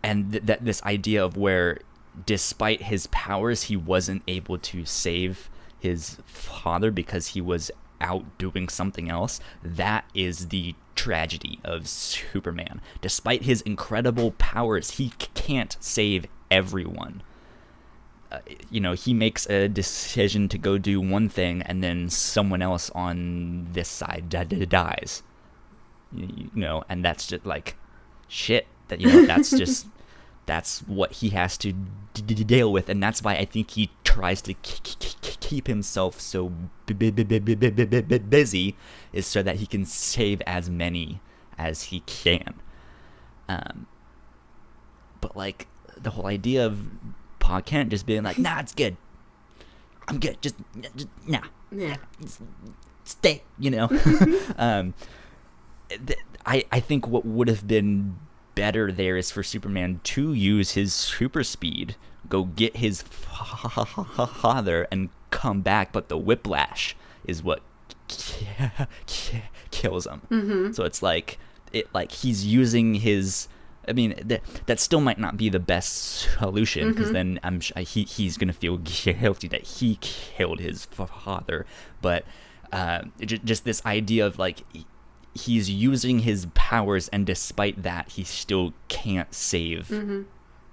And this idea of where despite his powers he wasn't able to save his father because he was out doing something else, that is the tragedy of Superman. Despite his incredible powers, he can't save everyone. He makes a decision to go do one thing and then someone else on this side dies. And that's just like shit. That that's just that's what he has to deal with, and that's why I think he tries to keep himself so busy, is so that he can save as many as he can. But like the whole idea of Pa Kent just being like, nah, it's good, I'm good, just nah, yeah, stay, I think what would have been better there is for Superman to use his super speed, go get his father, and come back. But the whiplash is what kills him. So it's like he's using his. I mean, that still might not be the best solution, because then I'm sure he's gonna feel guilty that he killed his father. But just this idea of like, he's using his powers, and despite that, he still can't save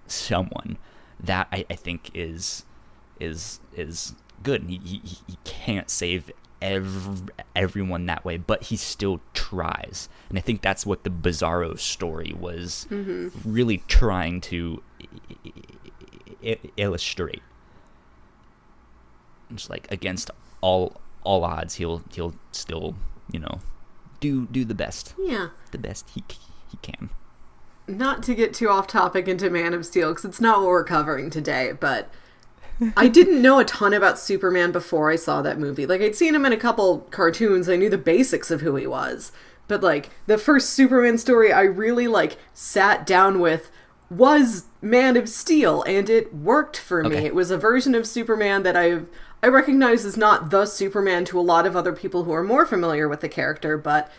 someone. That I think is good. He can't save everyone that way, but he still tries. And I think that's what the Bizarro story was really trying to illustrate. Just like against all odds, he'll still do the best. Yeah. The best he can. Not to get too off topic into Man of Steel, because it's not what we're covering today, but I didn't know a ton about Superman before I saw that movie. Like, I'd seen him in a couple cartoons, I knew the basics of who he was. But, like, the first Superman story I really, like, sat down with was Man of Steel, and it worked for me. It was a version of Superman that I recognize as not the Superman to a lot of other people who are more familiar with the character, but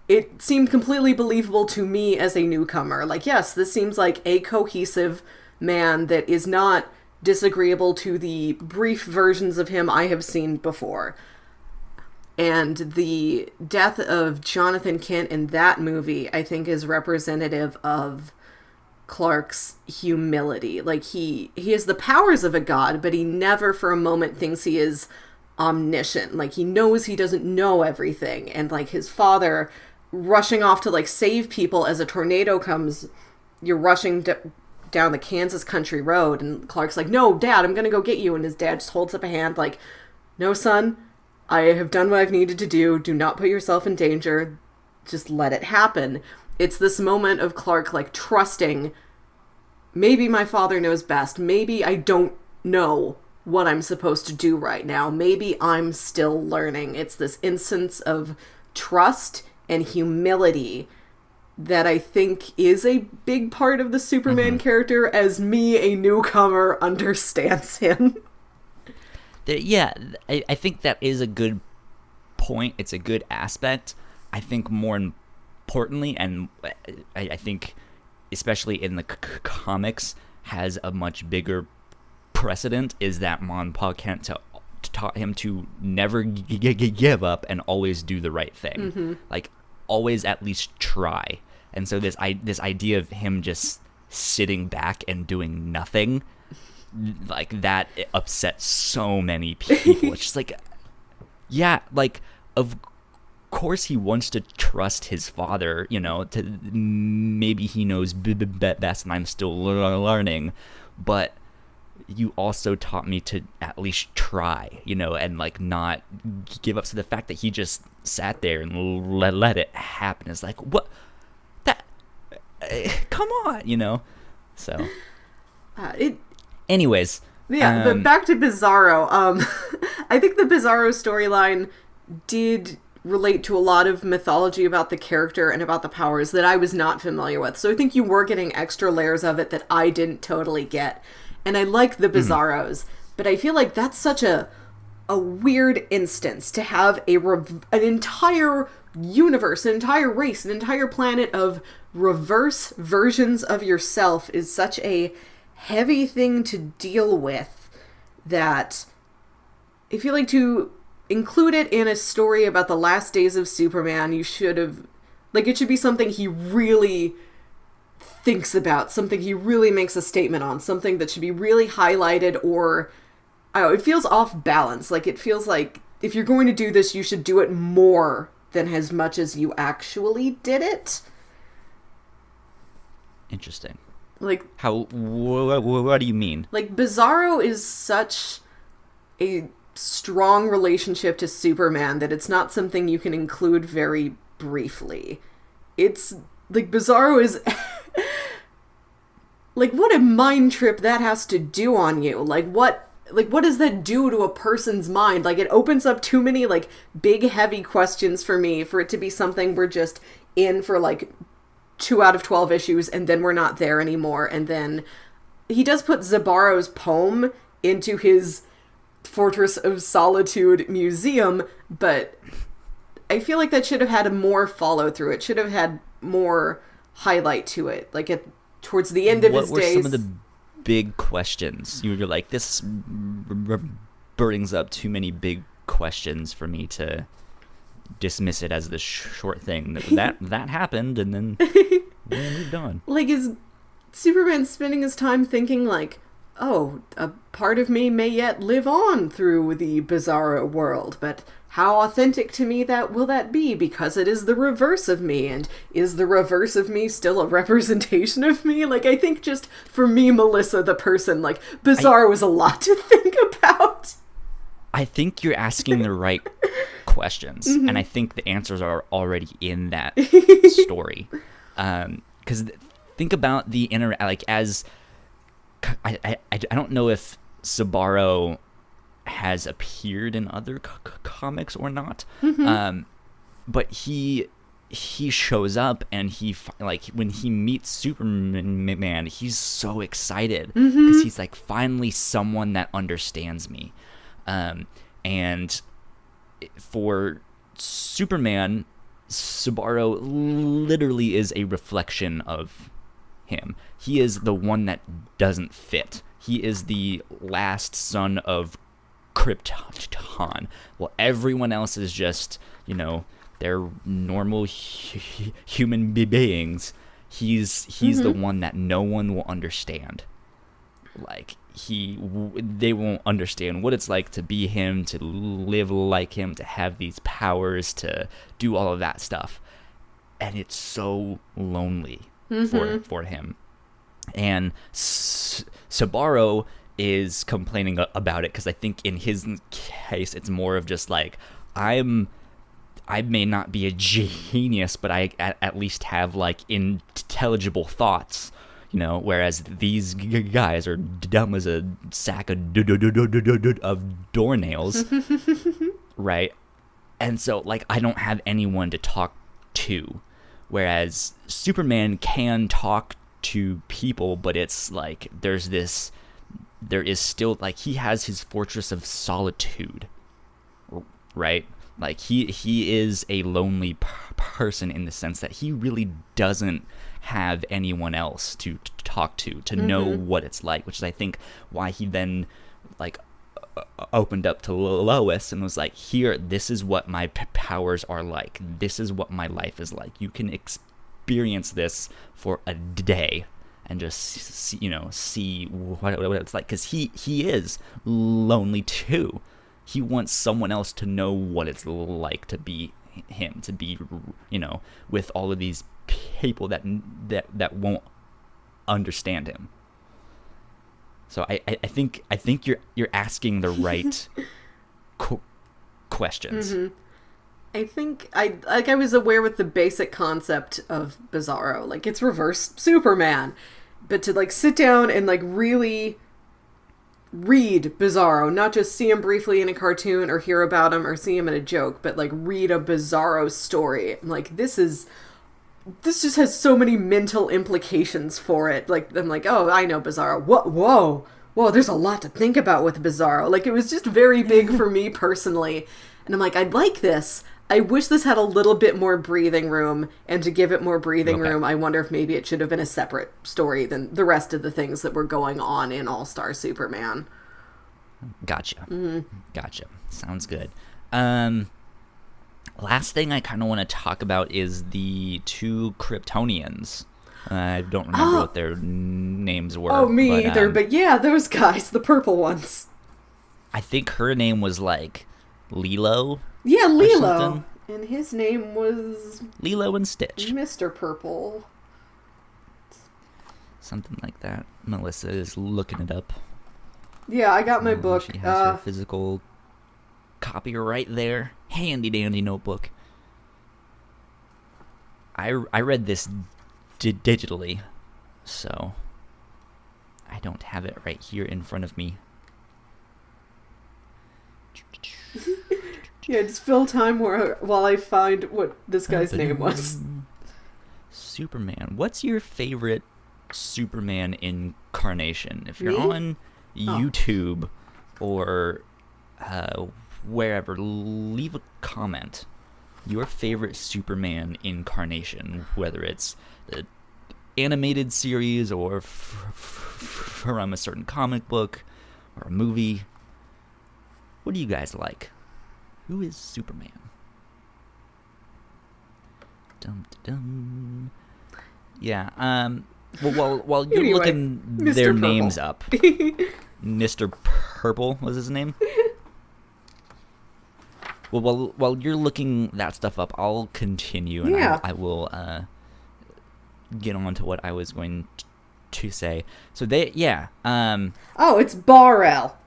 it seemed completely believable to me as a newcomer. Like, yes, this seems like a cohesive man that is not disagreeable to the brief versions of him I have seen before. And the death of Jonathan Kent in that movie, I think, is representative of Clark's humility. Like, he has the powers of a god, but he never for a moment thinks he is omniscient. Like, he knows he doesn't know everything. And, like, his father rushing off to, like, save people as a tornado comes, you're rushing down the Kansas country road, and Clark's like, no, Dad, I'm gonna go get you. And his dad just holds up a hand like, no, son, I have done what I've needed to do. Do not put yourself in danger. Just let it happen. It's this moment of Clark, like, trusting, maybe my father knows best. Maybe I don't know what I'm supposed to do right now. Maybe I'm still learning. It's this instance of trust and humility that I think is a big part of the Superman character, as me, a newcomer, understands him. Yeah, I think that is a good point. It's a good aspect. I think more importantly, and I think especially in the comics, has a much bigger precedent, is that Monpa Kent taught him to never give up and always do the right thing. Like, always at least try. And so this idea of him just sitting back and doing nothing, like, that upsets so many people. It's just like, yeah, like, of course he wants to trust his father, you know, to maybe he knows best and I'm still learning, but you also taught me to at least try, you know, and like not give up. So the fact that he just sat there and let it happen is like, what? That, come on, you know? So, anyways. Yeah, but back to Bizarro. I think the Bizarro storyline did relate to a lot of mythology about the character and about the powers that I was not familiar with. So I think you were getting extra layers of it that I didn't totally get. And I like the Bizarros, but I feel like that's such a weird instance to have an entire universe, an entire race, an entire planet of reverse versions of yourself is such a heavy thing to deal with that I feel like to include it in a story about the last days of Superman, you should have, like, it should be something he really thinks about, something he really makes a statement on, something that should be really highlighted, or I don't know, it feels off balance. Like, it feels like if you're going to do this, you should do it more than as much as you actually did it. Interesting. Like, how? What do you mean? Like, Bizarro is such a strong relationship to Superman that it's not something you can include very briefly. It's like, Bizarro is like, what a mind trip that has to do on you. Like, what does that do to a person's mind? Like, it opens up too many, like, big, heavy questions for me for it to be something we're just in for, like, 2 out of 12 issues, and then we're not there anymore. And then he does put Zabaro's poem into his Fortress of Solitude museum, but I feel like that should have had a more follow through. It should have had more highlight to it. Like, towards the end of his days. What were some of the big questions? You're like, this brings up too many big questions for me to dismiss it as this short thing. That happened, and then we moved on. Like, is Superman spending his time thinking, like, oh, a part of me may yet live on through the Bizarro world, but how authentic to me will that be, because it is the reverse of me, and is the reverse of me still a representation of me? Like, I think just for me, Melissa, the person, like, Bizarro was a lot to think about. I think you're asking the right questions, and I think the answers are already in that story. Because think about the I don't know if Sabaro has appeared in other comics or not, but he shows up, and when he meets Superman, he's so excited because he's like, finally someone that understands me. And for Superman, Sabaro literally is a reflection of him. He is the one that doesn't fit. He is the last son of Krypton. Well, everyone else is just, you know, they're normal human beings. He's the one that no one will understand. Like, they won't understand what it's like to be him, to live like him, to have these powers, to do all of that stuff. And it's so lonely for him. And Sabaro is complaining about it because I think in his case it's more of just like, I may not be a genius, but I at least have like intelligible thoughts. whereas these guys are dumb as a sack of doornails, right? And so, like, I don't have anyone to talk to, whereas Superman can talk to people, but it's like there is still, like, he has his fortress of solitude, right? Like, he is a lonely person in the sense that he really doesn't have anyone else to talk to know what it's like, which is, I think, why he then, like, opened up to Lois and was like, here, this is what my powers are like. This is what my life is like. You can experience this for a day and just see what it's like, because he is lonely too. He wants someone else to know what it's like to be him, to be with all of these people that won't understand him. So I think you're asking the right questions. I think I was aware with the basic concept of Bizarro, like, it's reverse Superman, but to, like, sit down and, like, really read Bizarro, not just see him briefly in a cartoon or hear about him or see him in a joke, but, like, read a Bizarro story. Like, this just has so many mental implications for it. Like, I'm like, oh, I know Bizarro. Whoa, there's a lot to think about with Bizarro. Like, it was just very big for me personally. And I'm like, I'd like this. I wish this had a little bit more breathing room, and to give it more breathing room, I wonder if maybe it should have been a separate story than the rest of the things that were going on in All-Star Superman. Gotcha. Gotcha. Sounds good. Last thing I kind of want to talk about is the two Kryptonians. I don't remember what their names were. Oh, me either, but yeah, those guys, the purple ones. I think her name was, like, Lilo. Yeah, Lilo. And his name was... Lilo and Stitch. Mr. Purple. Something like that. Melissa is looking it up. Yeah, I got my book. She has her physical copy right there. Handy dandy notebook. I read this digitally, so I don't have it right here in front of me. Yeah, just fill time while I find what this guy's name was. Superman. What's your favorite Superman incarnation? If you're on YouTube or wherever, leave a comment. Your favorite Superman incarnation, whether it's the animated series or from a certain comic book or a movie. What do you guys like? Who is Superman? Dum dum. Yeah. Well, while you're anyway, looking Mr. their Purple. names up, Mr. Purple was his name. Well, while you're looking that stuff up, I'll continue, and I will get on to what I was going to say. So it's Bar-El.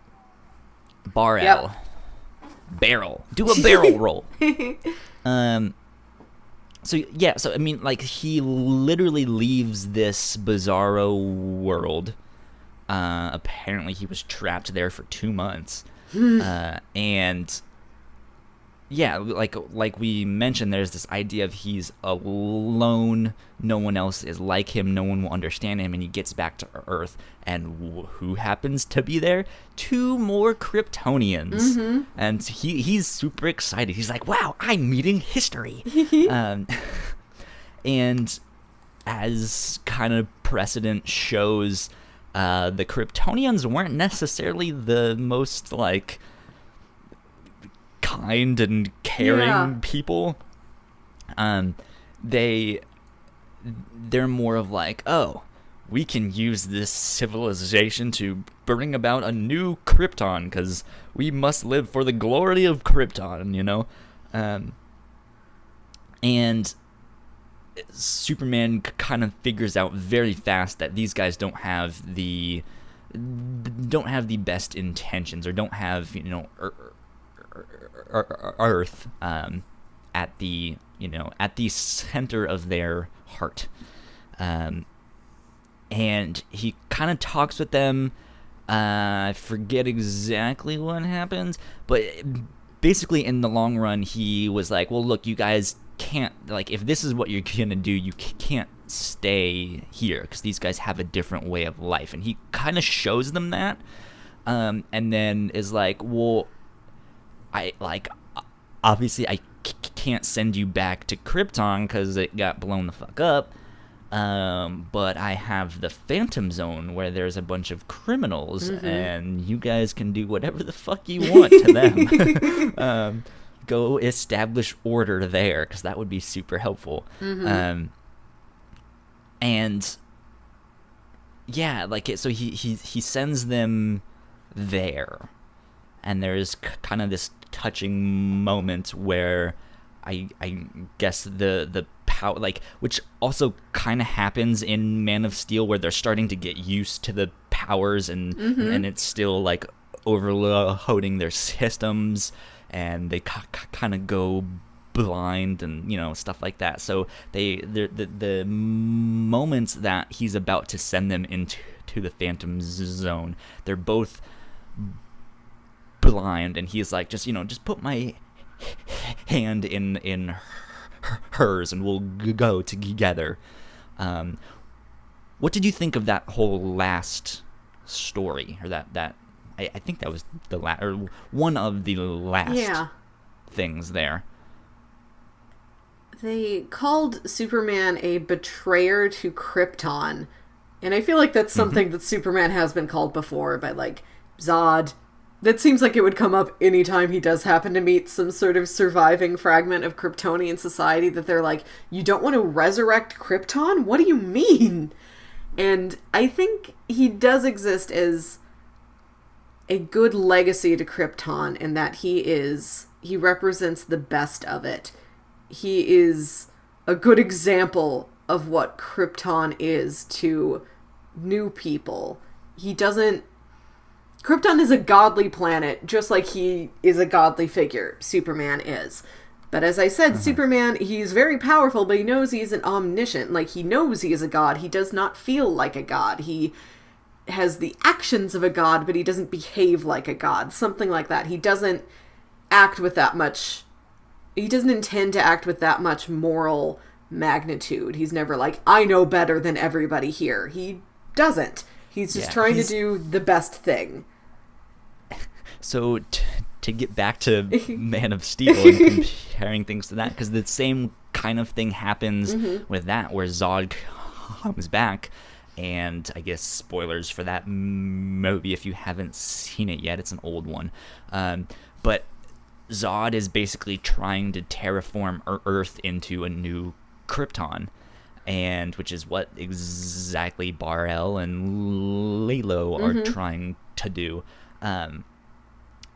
Bar-El. Yep. Barrel. Do a barrel roll. So I mean, like, he literally leaves this Bizarro world. Apparently he was trapped there for 2 months. And yeah, like we mentioned, there's this idea of he's alone, no one else is like him, no one will understand him, and he gets back to Earth, and who happens to be there? 2 more Kryptonians. And he's super excited. He's like, wow, I'm meeting history. And as kind of precedent shows, the Kryptonians weren't necessarily the most, like, kind and caring people. They're more of like, oh, we can use this civilization to bring about a new Krypton because we must live for the glory of Krypton, you know? And Superman kind of figures out very fast that these guys don't have the best intentions, or don't have, you know, Earth at the center of their heart. and he kind of talks with them. I forget exactly what happens, but basically in the long run, he was like, well, look, you guys can't, like, if this is what you're gonna do, you can't stay here because these guys have a different way of life. And he kind of shows them that, and then is like, well, obviously I can't send you back to Krypton because it got blown the fuck up, but I have the Phantom Zone where there's a bunch of criminals, and you guys can do whatever the fuck you want to them. Go establish order there, because that would be super helpful. And yeah, like so he sends them there, and there's kind of this touching moment where I guess the power, like, which also kind of happens in Man of Steel, where they're starting to get used to the powers, and it's still like overloading their systems, and they kind of go blind, and stuff like that. So the moments that he's about to send them into the Phantom Zone, they're both blind, and he's like, just put my hand in hers and we'll go together. What did you think of that whole last story, or that I think that was the or one of the last things there? They called Superman a betrayer to Krypton, and I feel like that's something that Superman has been called before by, like, Zod. That seems like it would come up anytime he does happen to meet some sort of surviving fragment of Kryptonian society, that they're like, you don't want to resurrect Krypton? What do you mean? And I think he does exist as a good legacy to Krypton, in that he represents the best of it. He is a good example of what Krypton is to new people. Krypton is a godly planet, just like he is a godly figure. Superman is. But as I said, Superman, he's very powerful, but he knows he's an omniscient. Like, he knows he is a god. He does not feel like a god. He has the actions of a god, but he doesn't behave like a god. Something like that. He doesn't act with that much... He doesn't intend to act with that much moral magnitude. He's never like, I know better than everybody here. He doesn't. He's just trying to do the best thing. So to get back to Man of Steel and comparing things to that, because the same kind of thing happens with that, where Zod comes back, and I guess spoilers for that movie if you haven't seen it yet. It's an old one. But Zod is basically trying to terraform Earth into a new Krypton, and which is what exactly Bar-El and Lilo are trying to do.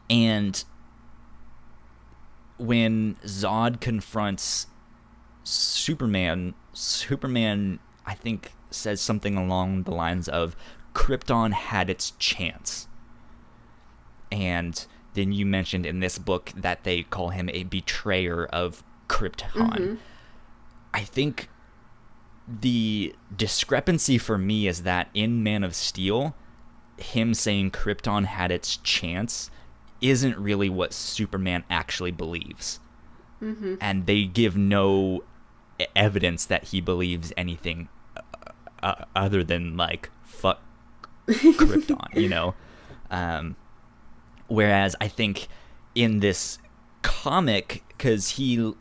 And when Zod confronts Superman, I think, says something along the lines of, Krypton had its chance. And then you mentioned in this book that they call him a betrayer of Krypton. I think the discrepancy for me is that in Man of Steel, him saying Krypton had its chance isn't really what Superman actually believes. And they give no evidence that he believes anything other than, like, fuck Krypton, whereas I think in this comic, because he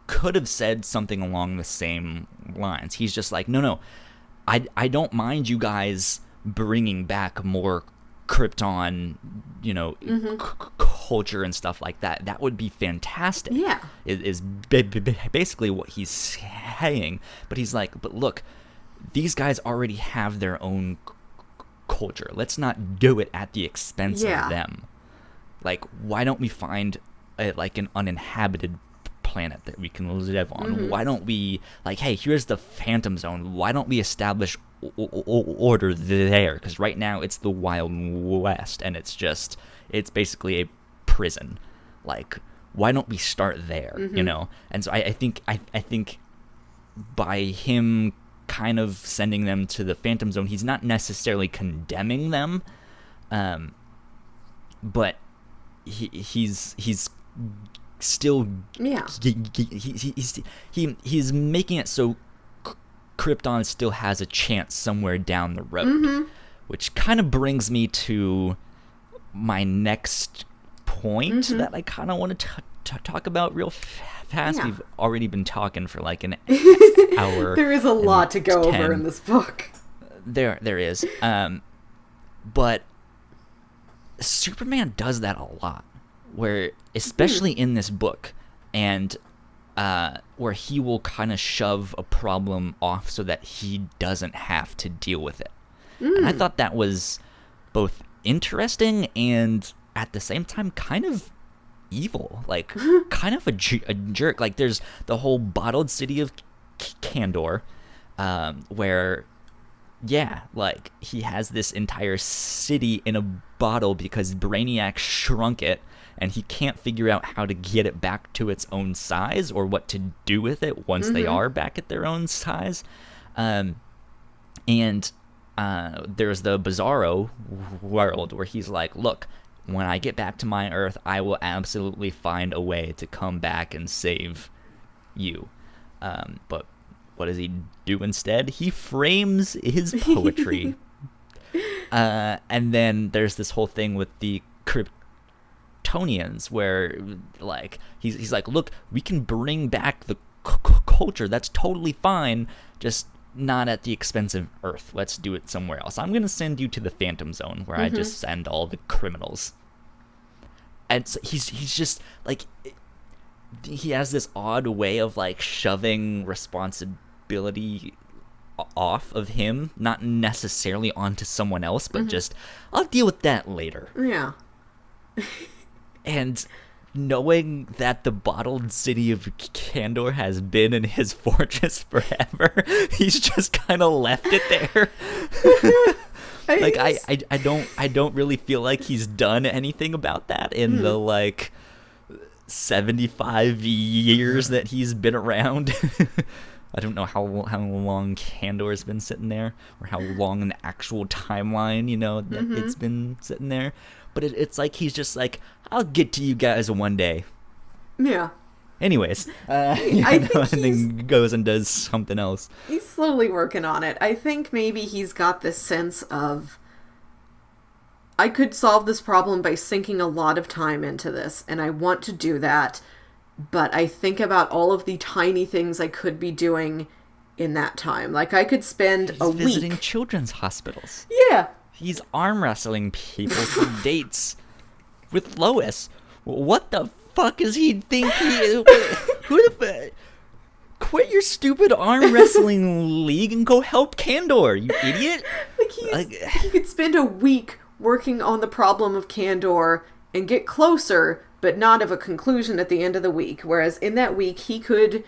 could have said something along the same lines. He's just like, no, I don't mind you guys bringing back more Krypton, culture and stuff like that. That would be fantastic. Yeah. Is basically what he's saying. But he's like, but look, these guys already have their own culture. Let's not do it at the expense of them. Like, why don't we find an uninhabited planet that we can live on? Why don't we, like, hey, here's the Phantom Zone. Why don't we establish order there? Because right now it's the Wild West, and it's basically a prison. Like, why don't we start there? And so I think by him kind of sending them to the Phantom Zone. He's not necessarily condemning them, but he's still he's making it so Krypton still has a chance somewhere down the road, which kind of brings me to my next point that I kind of want to talk about real fast. Yeah. We've already been talking for like an hour. There is a lot to go over in this book. There is. But Superman does that a lot, where especially in this book, and where he will kind of shove a problem off so that he doesn't have to deal with it. And I thought that was both interesting and at the same time kind of evil, like kind of a jerk. Like there's the whole bottled city of Kandor, where like he has this entire city in a bottle because Brainiac shrunk it, and he can't figure out how to get it back to its own size or what to do with it once they are back at their own size. And there's the Bizarro world where he's like, look, when I get back to my Earth, I will absolutely find a way to come back and save you. But what does he do instead? He frames his poetry. And then there's this whole thing with the Kryptonians where like he's like, look, we can bring back the culture. That's totally fine. Just not at the expense of Earth. Let's do it somewhere else. I'm going to send you to the Phantom Zone where I just send all the criminals. And so he's just like, he has this odd way of like shoving responsibility off of him, not necessarily onto someone else, but just, I'll deal with that later. Yeah. And knowing that the bottled city of Kandor has been in his fortress forever, he's just kind of left it there. Like I don't really feel like he's done anything about that in the like 75 years that he's been around. I don't know how long Kandor's been sitting there, or how long an actual timeline, that it's been sitting there. But it's like he's just like, I'll get to you guys one day. Yeah. Anyways, and then goes and does something else. He's slowly working on it. I think maybe he's got this sense of, I could solve this problem by sinking a lot of time into this, and I want to do that, but I think about all of the tiny things I could be doing in that time. Like, I could spend a week visiting children's hospitals. Yeah. He's arm wrestling people for dates with Lois. What the fuck is he think he is? Who the quit your stupid arm wrestling league and go help Kandor, you idiot. He could spend a week working on the problem of Kandor and get closer, but not have a conclusion at the end of the week. Whereas in that week, he could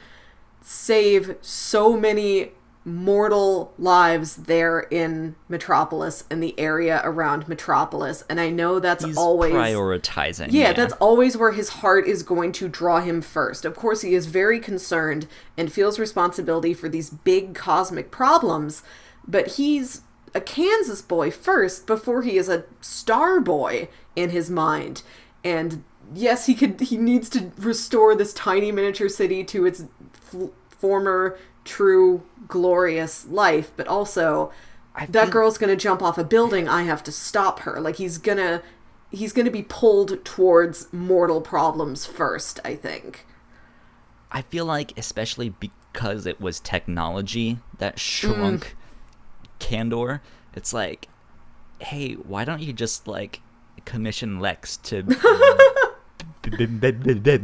save so many mortal lives there in Metropolis and the area around Metropolis. And I know he's always prioritizing. Yeah, that's always where his heart is going to draw him first. Of course, he is very concerned and feels responsibility for these big cosmic problems, but he's a Kansas boy first before he is a Star Boy in his mind. And yes, he needs to restore this tiny miniature city to its former true glorious life, but also that girl's gonna jump off a building, I have to stop her. Like, he's gonna be pulled towards mortal problems first, I think. I feel like, especially because it was technology that shrunk Kandor, it's like, hey, why don't you just like commission Lex to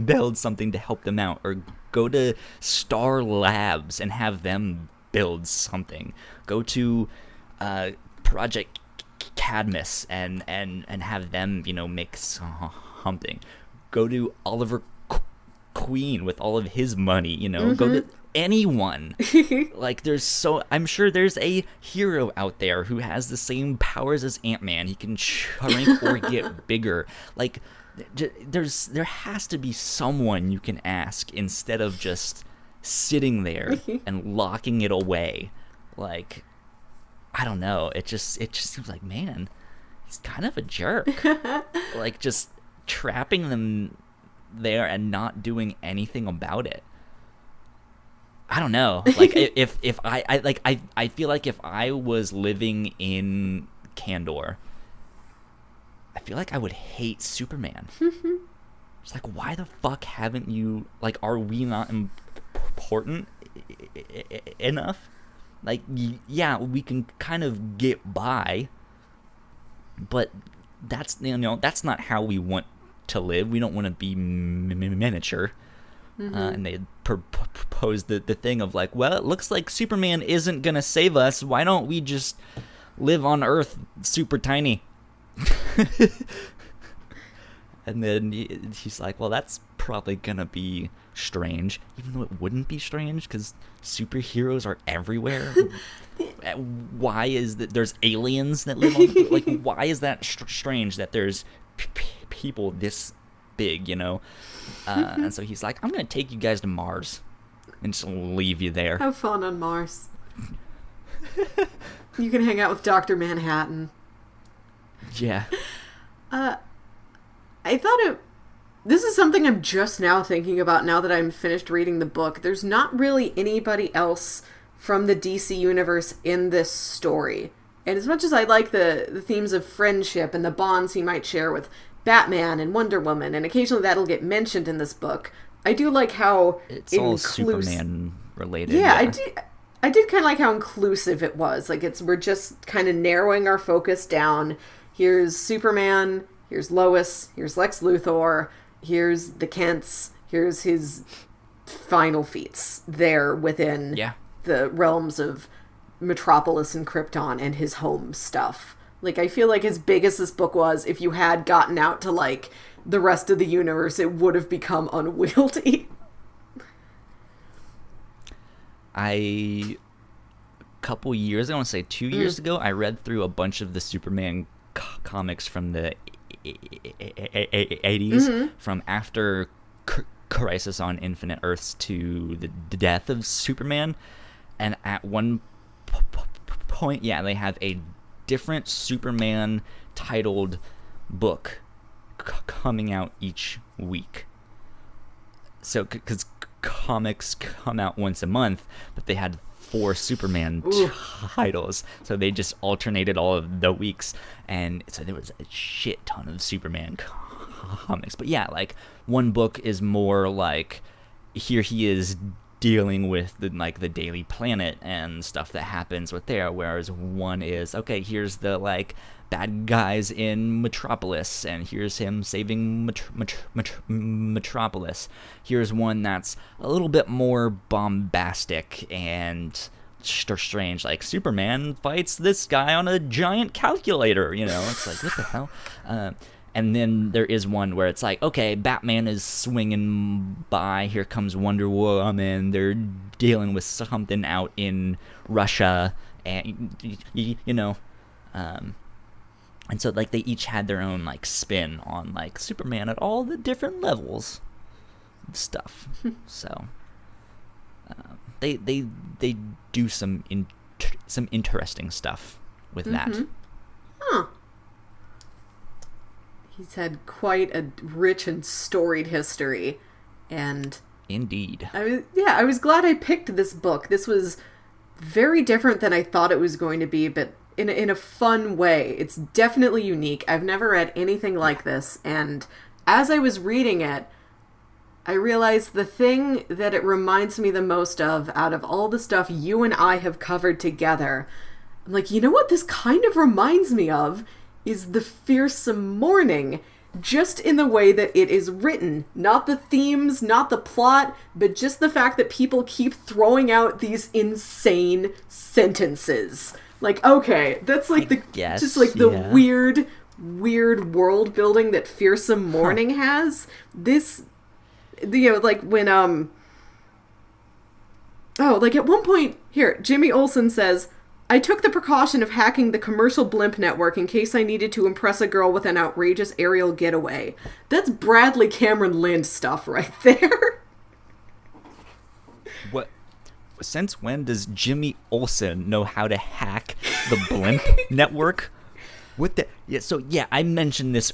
build something to help them out, or go to Star Labs and have them build something. Go to Project Cadmus and have them, make something. Go to Oliver Queen with all of his money, Go to anyone. Like, I'm sure there's a hero out there who has the same powers as Ant-Man. He can shrink or get bigger. Like, there has to be someone you can ask instead of just sitting there and locking it away. Like, I don't know. It just seems like, man, he's kind of a jerk. Like, just trapping them there and not doing anything about it. I don't know. Like, if I feel like if I was living in Kandor, I feel like I would hate Superman. It's like, why the fuck haven't you, like, are we not important enough? Like, yeah, we can kind of get by, but that's, you know, that's not how we want to live. We don't want to be miniature. And they proposed the thing of like, well, it looks like Superman isn't gonna save us. Why don't we just live on Earth super tiny? And then he's like, well, that's probably gonna be strange, even though it wouldn't be strange because superheroes are everywhere. Why is that there's aliens that live on, like, why is that strange that there's people this big, you know? And so he's like, I'm gonna take you guys to Mars and just leave you there. Have fun on Mars. You can hang out with Dr. Manhattan. Yeah. I thought this is something I'm just now thinking about now that I'm finished reading the book. There's not really anybody else from the DC universe in this story. And as much as I like the themes of friendship and the bonds he might share with Batman and Wonder Woman, and occasionally that'll get mentioned in this book, I do like how it's all Superman related. Yeah, I did kind of like how inclusive it was. Like, we're just kind of narrowing our focus down. Here's Superman, here's Lois, here's Lex Luthor, here's the Kents, here's his final feats there within the realms of Metropolis and Krypton and his home stuff. Like, I feel like as big as this book was, if you had gotten out to, like, the rest of the universe, it would have become unwieldy. A couple years ago, I want to say 2 years ago, I read through a bunch of the Superman comics from the 80s, from after Crisis on Infinite Earths to the death of Superman, and at one point, they have a different Superman titled book coming out each week. So, because comics come out once a month, but they had 4 Superman titles, so they just alternated all of the weeks, and so there was a shit ton of Superman comics. But yeah, like, one book is more like, here he is dealing with the Daily Planet and stuff that happens with there, whereas one is, okay, here's the, like, bad guys in Metropolis, and here's him saving Metropolis. Here's one that's a little bit more bombastic and strange, like Superman fights this guy on a giant calculator, you know? It's like, what the hell? And then there is one where it's like, okay, Batman is swinging by, here comes Wonder Woman, they're dealing with something out in Russia, and, you know, and so, like, they each had their own, like, spin on, like, Superman at all the different levels of stuff. So, they do some interesting stuff with that. Huh. He's had quite a rich and storied history, and indeed, I was glad I picked this book. This was very different than I thought it was going to be, but in a fun way. It's definitely unique. I've never read anything like this, and as I was reading it, I realized the thing that it reminds me the most of out of all the stuff you and I have covered together, I'm like, you know what this kind of reminds me of is The Fearsome Morning, just in the way that it is written. Not the themes, not the plot, but just the fact that people keep throwing out these insane sentences. Like, okay, that's like the weird world building that Fearsome Morning has. This, you know, like when, like at one point, here, Jimmy Olsen says, I took the precaution of hacking the commercial blimp network in case I needed to impress a girl with an outrageous aerial getaway. That's Bradley Cameron Lind stuff right there. since when does Jimmy Olsen know how to hack the Blimp network? I mentioned this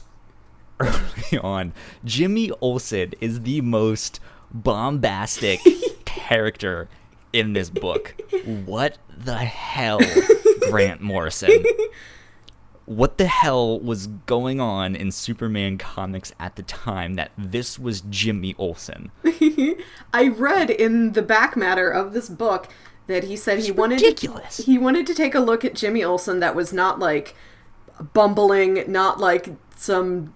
early on. Jimmy Olsen is the most bombastic character in this book. What the hell, Grant Morrison? What the hell was going on in Superman comics at the time that this was Jimmy Olsen? I read in the back matter of this book that he said he wanted to take a look at Jimmy Olsen that was not like bumbling, not like some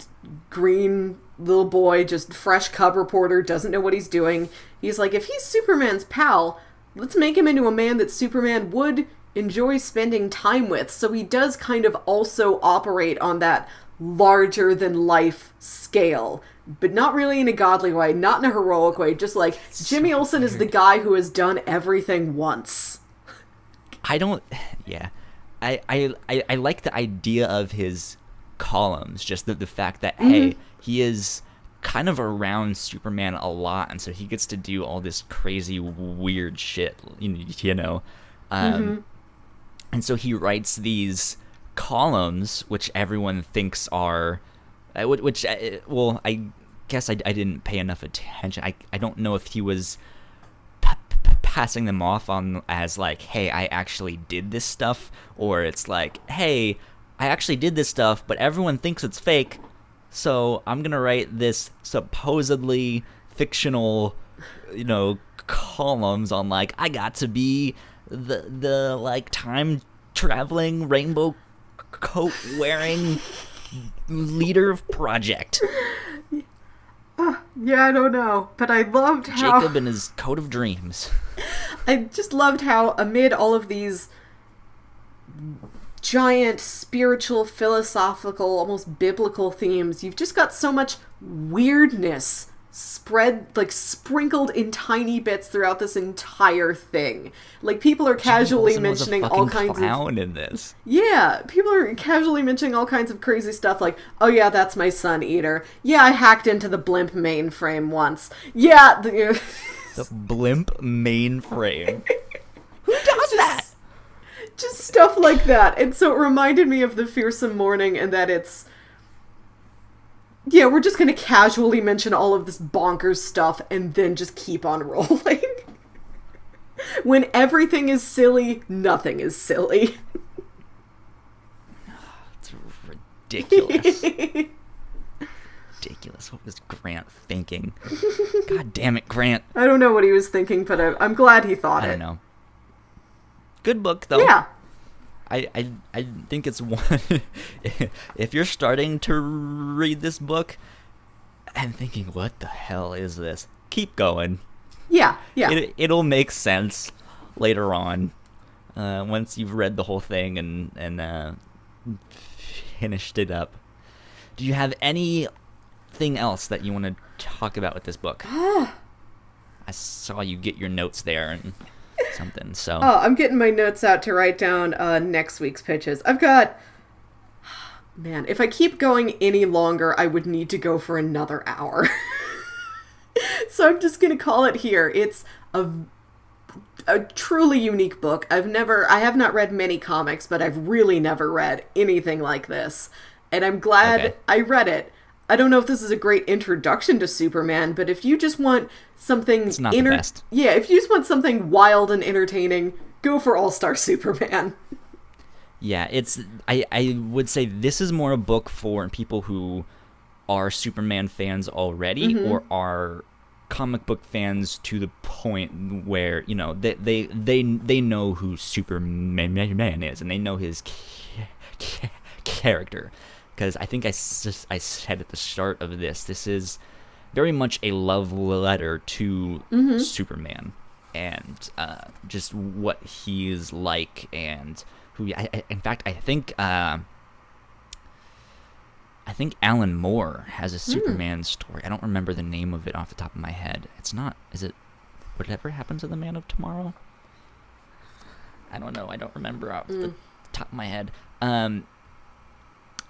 green little boy, just fresh cub reporter, doesn't know what he's doing. He's like, if he's Superman's pal, let's make him into a man that Superman would enjoy spending time with. So he does kind of also operate on that larger than life scale, but not really in a godly way, not in a heroic way, just like Jimmy Olsen is the guy who has done everything once. I like the idea of his columns, just the fact that hey, he is kind of around Superman a lot, and so he gets to do all this crazy weird shit, you know. And so he writes these columns, which everyone thinks are, I guess I didn't pay enough attention. I don't know if he was passing them off on as like, hey, I actually did this stuff, or it's like, hey, I actually did this stuff, but everyone thinks it's fake, so I'm gonna write this supposedly fictional, columns on like, I got to be the like time traveling rainbow coat wearing leader of project. Yeah, I don't know, but I loved how Jacob and his coat of dreams. I just loved how amid all of these giant spiritual, philosophical, almost biblical themes, you've just got so much weirdness sprinkled in tiny bits throughout this entire thing. Like, people are casually mentioning all kinds clown in this. Yeah, people are casually mentioning all kinds of crazy stuff like, oh yeah, that's my Sun Eater. Yeah, I hacked into the Blimp mainframe once. Yeah, the Blimp mainframe. Who does that? Just stuff like that. And so it reminded me of the Fearsome Morning, and that it's, yeah, we're just going to casually mention all of this bonkers stuff and then just keep on rolling. When everything is silly, nothing is silly. It's ridiculous. Ridiculous. What was Grant thinking? God damn it, Grant. I don't know what he was thinking, but I'm glad he thought it. I don't know. Good book, though. Yeah. I think it's one. If you're starting to read this book and thinking, what the hell is this? Keep going. Yeah. It'll make sense later on, once you've read the whole thing and finished it up. Do you have anything else that you want to talk about with this book? I saw you get your notes there and something, so. Oh, I'm getting my notes out to write down next week's pitches. I've got, man, if I keep going any longer, I would need to go for another hour. So I'm just gonna call it here. It's a truly unique book. I have not read many comics, but I've really never read anything like this. And I'm glad I read it. I don't know if this is a great introduction to Superman, but if you just want something... It's not the best. Yeah, if you just want something wild and entertaining, go for All-Star Superman. Yeah, I would say this is more a book for people who are Superman fans already, or are comic book fans to the point where, they know who Superman is, and they know his character. Because I think I said at the start of this is very much a love letter to Superman, and just what he's like, and who. In fact, I think Alan Moore has a Superman story. I don't remember the name of it off the top of my head. It's not. Is it Whatever Happened to the Man of Tomorrow? I don't know. I don't remember off the top of my head.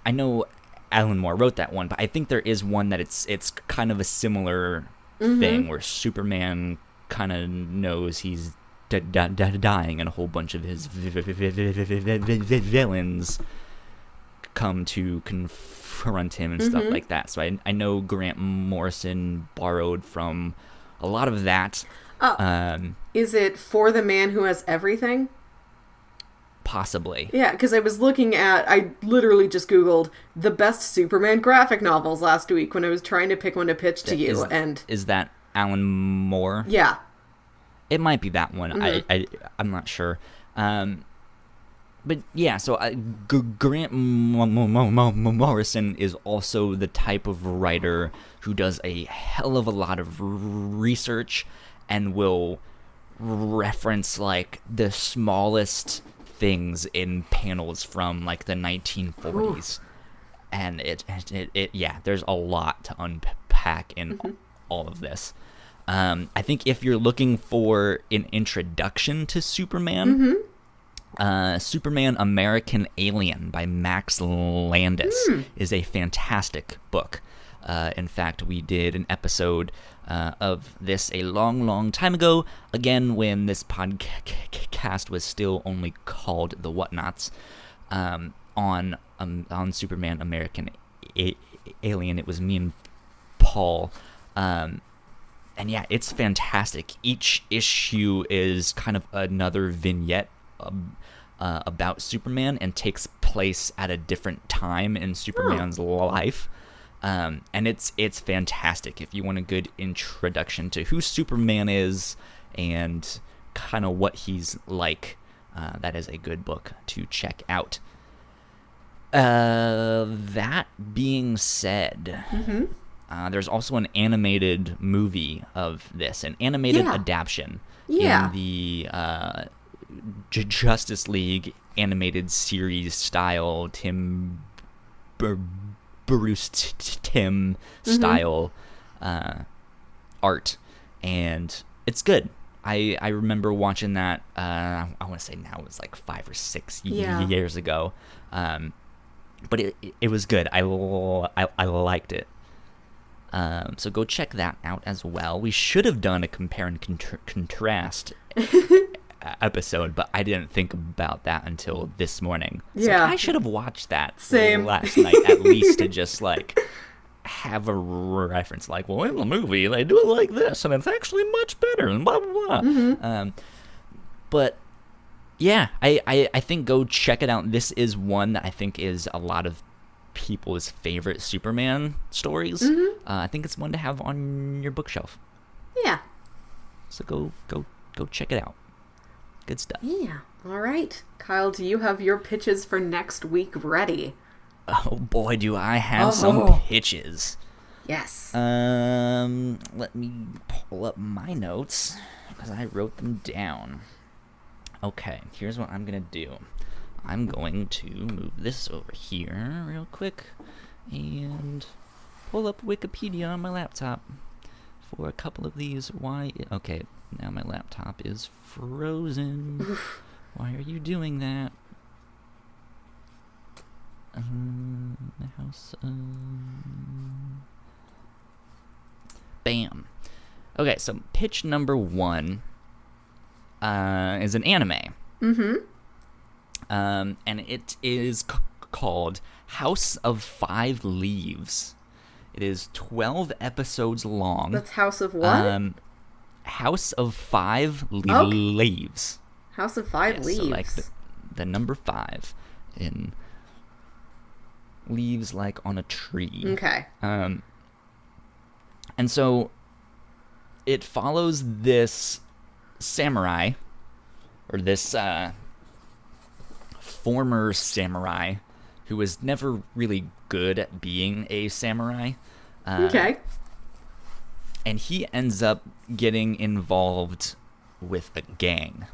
I know Alan Moore wrote that one, but I think there is one that it's kind of a similar thing where Superman kind of knows he's dying, and a whole bunch of his villains come to confront him and stuff like that. So I know Grant Morrison borrowed from a lot of that. Is it For the Man Who Has Everything? Possibly. Yeah, because I literally just Googled the best Superman graphic novels last week when I was trying to pick one to pitch to you. Is that Alan Moore? Yeah. It might be that one. I'm not sure. But yeah, so Grant Morrison is also the type of writer who does a hell of a lot of research and will reference like the smallest things in panels from like the 1940s. Ooh. And it there's a lot to unpack in all of this. I think if you're looking for an introduction to Superman, Superman American Alien by Max Landis is a fantastic book. In fact, we did an episode of this a long time ago, again when this podcast was still only called The Whatnauts, on Superman American Alien. It was me and Paul. And yeah, it's fantastic. Each issue is kind of another vignette about Superman and takes place at a different time in Superman's life. And it's fantastic. If you want a good introduction to who Superman is and kind of what he's like, that is a good book to check out. That being said, there's also an animated movie of this, an animated adaptation in the Justice League animated series style, Tim Bruce Tim style art, and it's good. I remember watching that. I want to say now it was like 5 or 6 years ago, but it was good. I liked it. So go check that out as well. We should have done a compare and contrast episode, but I didn't think about that until this morning. So I should have watched that last night at least to just like have a reference. Like, well, in the movie they do it like this, and it's actually much better, and blah blah blah. But yeah, I think go check it out. This is one that I think is a lot of people's favorite Superman stories. I think it's one to have on your bookshelf. Yeah. So go check it out. Good stuff. Yeah. All right. Kyle, do you have your pitches for next week ready? Oh boy, do I have some pitches. Yes. Let me pull up my notes because I wrote them down. Okay, here's what I'm going to do. I'm going to move this over here real quick and pull up Wikipedia on my laptop for a couple of these. Okay, now my laptop is frozen. Why are you doing that? Bam. Okay, so pitch number 1 is an anime. And it is called House of 5 Leaves. It is 12 episodes long. That's House of what? House of 5 Leaves. House of 5 Leaves. So like the number 5 in leaves like on a tree. Okay. And so it follows this samurai, or this former samurai who was never really good at being a samurai. Okay. And he ends up getting involved with a gang.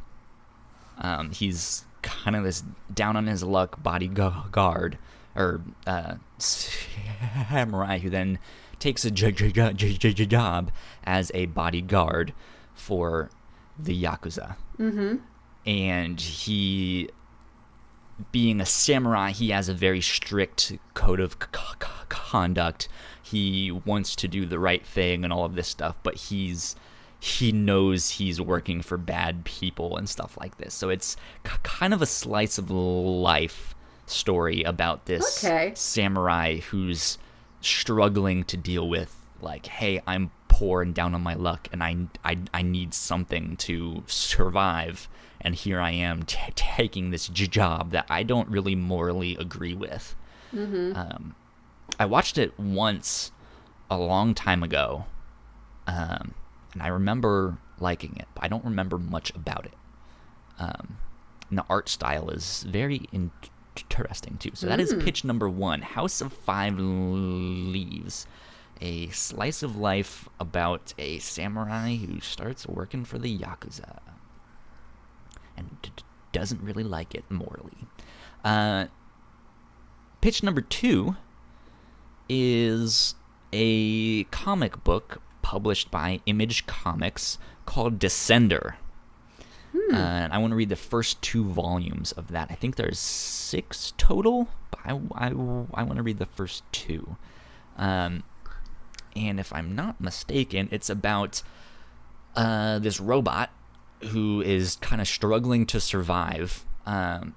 He's kind of this down on his luck bodyguard, or samurai, who then takes a job as a bodyguard for the Yakuza. And he, being a samurai, he has a very strict code of conduct. He wants to do the right thing and all of this stuff, but he's he knows he's working for bad people and stuff like this. So it's kind of a slice of life story about this samurai who's struggling to deal with, like, hey, I'm poor and down on my luck, and I need something to survive, and here I am taking this job that I don't really morally agree with. I watched it once a long time ago, and I remember liking it, but I don't remember much about it. And the art style is very interesting too. So that is pitch number 1, House of Five Leaves, a slice of life about a samurai who starts working for the Yakuza and doesn't really like it morally. Pitch number 2 is a comic book published by Image Comics called Descender. And I want to read the first 2 volumes of that. I think there's 6 total, but I want to read the first 2. And if I'm not mistaken, it's about this robot who is kind of struggling to survive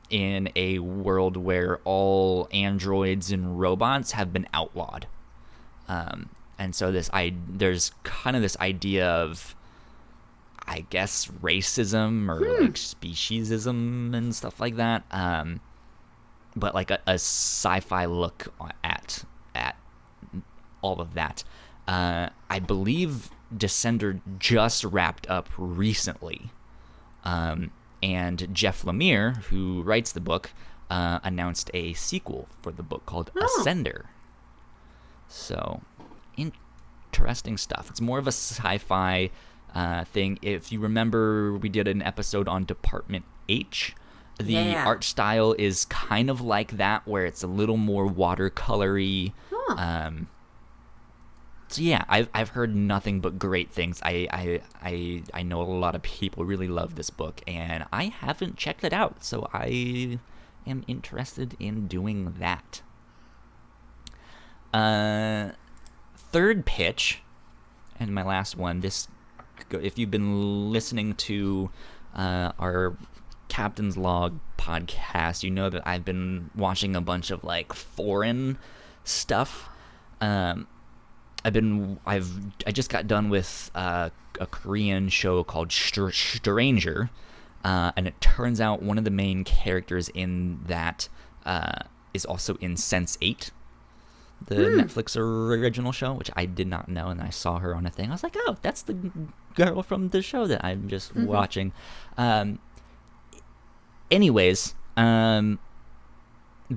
in a world where all androids and robots have been outlawed. And so there's kind of this idea of, I guess, racism or like speciesism and stuff like that, but like a sci-fi look at all of that. I believe Descender just wrapped up recently, and Jeff Lemire, who writes the book, announced a sequel for the book called Ascender. So, interesting stuff. It's more of a sci-fi thing. If you remember, we did an episode on Department H. The art style is kind of like that, where it's a little more watercolory. So yeah, I've heard nothing but great things. I know a lot of people really love this book, and I haven't checked it out, so I am interested in doing that. Third pitch, and my last one. This, if you've been listening to our Captain's Log podcast, you know that I've been watching a bunch of like foreign stuff. I just got done with a Korean show called Stranger, and it turns out one of the main characters in that is also in Sense8, the Netflix original show, which I did not know, and I saw her on a thing. I was like, oh, that's the girl from the show that I'm just watching. Anyways,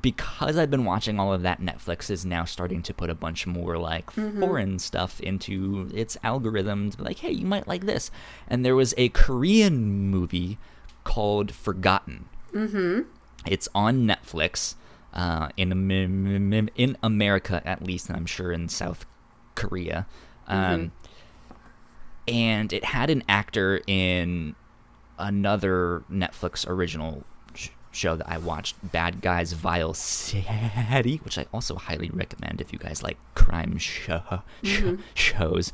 because I've been watching all of that, Netflix is now starting to put a bunch more like foreign stuff into its algorithms. Like, hey, you might like this. And there was a Korean movie called Forgotten. It's on Netflix in America, at least, and I'm sure in South Korea. And it had an actor in another Netflix original show that I watched, Bad Guys Vile City, which I also highly recommend if you guys like crime shows.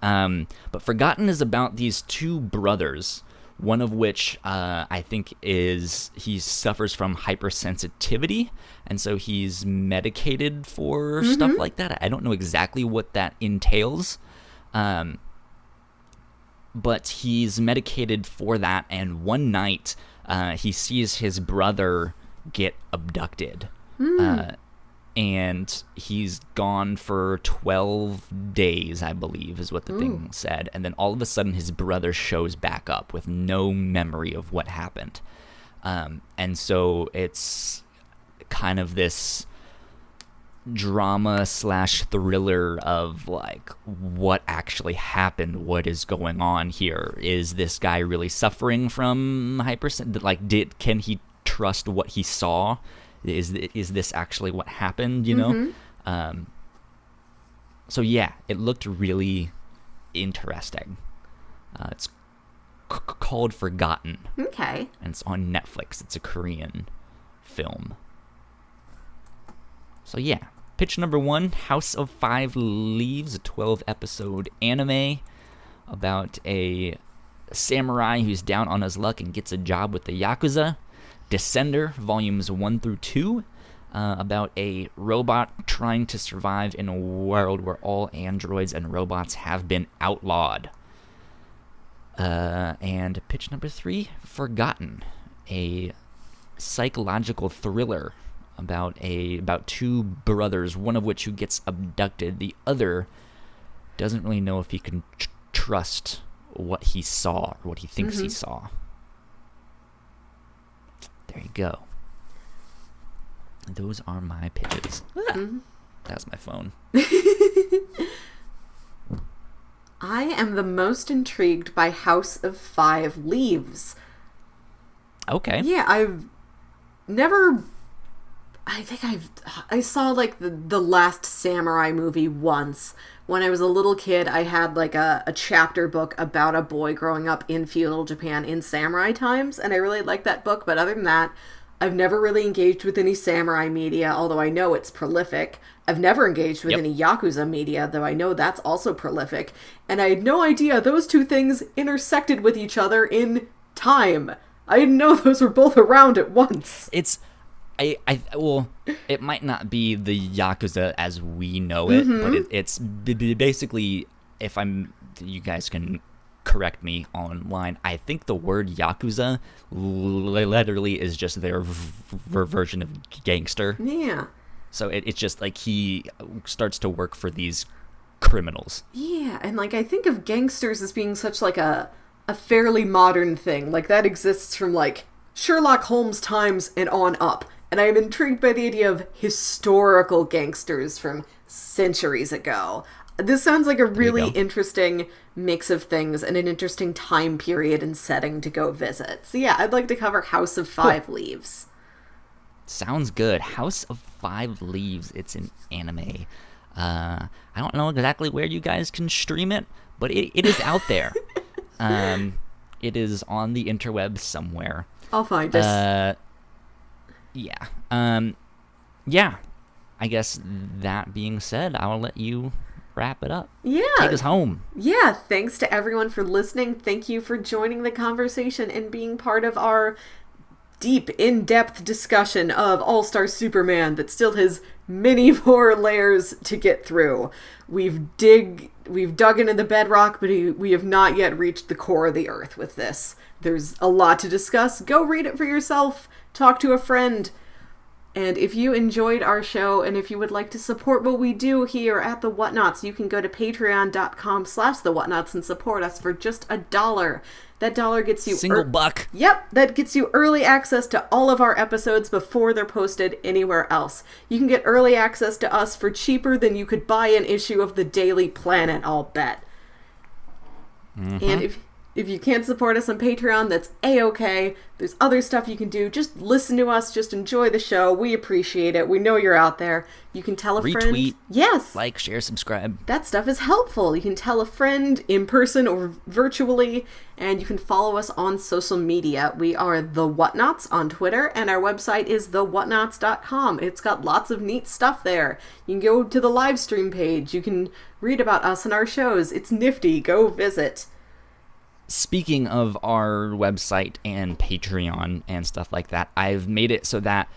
But Forgotten is about these 2 brothers, one of which I think he suffers from hypersensitivity, and so he's medicated for stuff like that. I don't know exactly what that entails, but he's medicated for that, and one night he sees his brother get abducted, and he's gone for 12 days, I believe, is what the thing said. And then all of a sudden, his brother shows back up with no memory of what happened. And so it's kind of this drama / thriller of like, what actually happened, what is going on here, is this guy really suffering from can he trust what he saw, is this actually what happened, you know? So yeah, it looked really interesting. It's called Forgotten, and it's on Netflix. It's a Korean film. So yeah, pitch number 1, House of Five Leaves, a 12-episode anime about a samurai who's down on his luck and gets a job with the Yakuza. Descender, volumes 1 through 2, about a robot trying to survive in a world where all androids and robots have been outlawed. And pitch number 3, Forgotten, a psychological thriller about two brothers, one of which who gets abducted. The other doesn't really know if he can trust what he saw or what he thinks he saw. There you go. Those are my pitches. That's my phone. I am the most intrigued by House of Five Leaves. Okay. Yeah, I've never... I saw, like, the Last Samurai movie once. When I was a little kid, I had, like, a chapter book about a boy growing up in feudal Japan in samurai times, and I really liked that book, but other than that, I've never really engaged with any samurai media, although I know it's prolific. I've never engaged with any Yakuza media, though I know that's also prolific, and I had no idea those two things intersected with each other in time. I didn't know those were both around at once. Well, it might not be the Yakuza as we know it, but it's basically, you guys can correct me online, I think the word Yakuza literally is just their version of gangster. Yeah. So it's just like he starts to work for these criminals. Yeah, and like I think of gangsters as being such like a fairly modern thing. Like that exists from like Sherlock Holmes times and on up. And I am intrigued by the idea of historical gangsters from centuries ago. This sounds like a really interesting mix of things and an interesting time period and setting to go visit. So yeah, I'd like to cover House of Five Leaves. Sounds good. House of Five Leaves. It's an anime. I don't know exactly where you guys can stream it, but it is out there. It is on the interweb somewhere. I'll find it. Yeah. Yeah. I guess that being said, I'll let you wrap it up. Yeah. Take us home. Yeah. Thanks to everyone for listening. Thank you for joining the conversation and being part of our deep, in-depth discussion of All-Star Superman that still has many more layers to get through. We've dug into the bedrock, but we have not yet reached the core of the earth with this. There's a lot to discuss. Go read it for yourself. Talk to a friend. And if you enjoyed our show and if you would like to support what we do here at The Whatnauts, you can go to patreon.com/thewhatnauts and support us for just $1. That dollar gets you... Single buck. Yep, that gets you early access to all of our episodes before they're posted anywhere else. You can get early access to us for cheaper than you could buy an issue of the Daily Planet, I'll bet. Mm-hmm. And if you can't support us on Patreon, that's A-okay. There's other stuff you can do. Just listen to us. Just enjoy the show. We appreciate it. We know you're out there. You can tell a friend. Retweet. Yes. Like, share, subscribe. That stuff is helpful. You can tell a friend in person or virtually, and you can follow us on social media. We are The Whatnauts on Twitter, and our website is thewhatnauts.com. It's got lots of neat stuff there. You can go to the live stream page. You can read about us and our shows. It's nifty. Go visit. Speaking of our website and Patreon and stuff like that, I've made it so that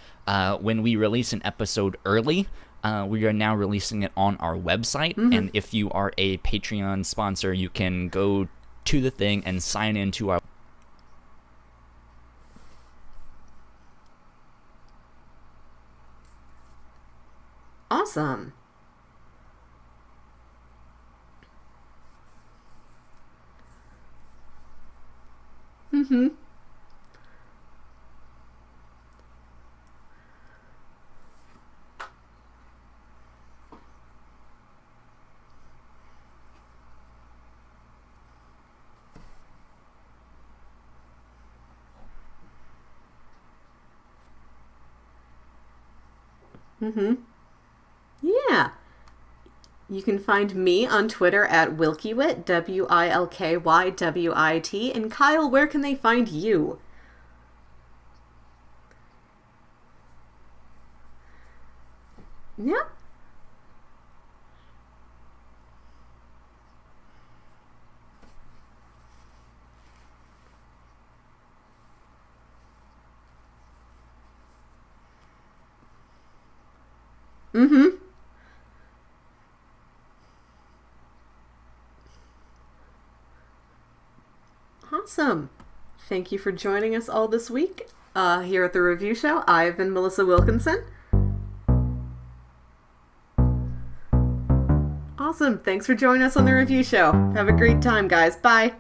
when we release an episode early, we are now releasing it on our website. Mm-hmm. And if you are a Patreon sponsor, you can go to the thing and sign into our... Awesome. Mm-hmm. Mm-hmm. Yeah. You can find me on Twitter at Wilkywit, WILKYWIT. And Kyle, where can they find you? Yeah. Mm-hmm. Awesome. Thank you for joining us all this week here at the Review Show. I've been Melissa Wilkinson. Awesome. Thanks for joining us on the Review Show. Have a great time, guys. Bye.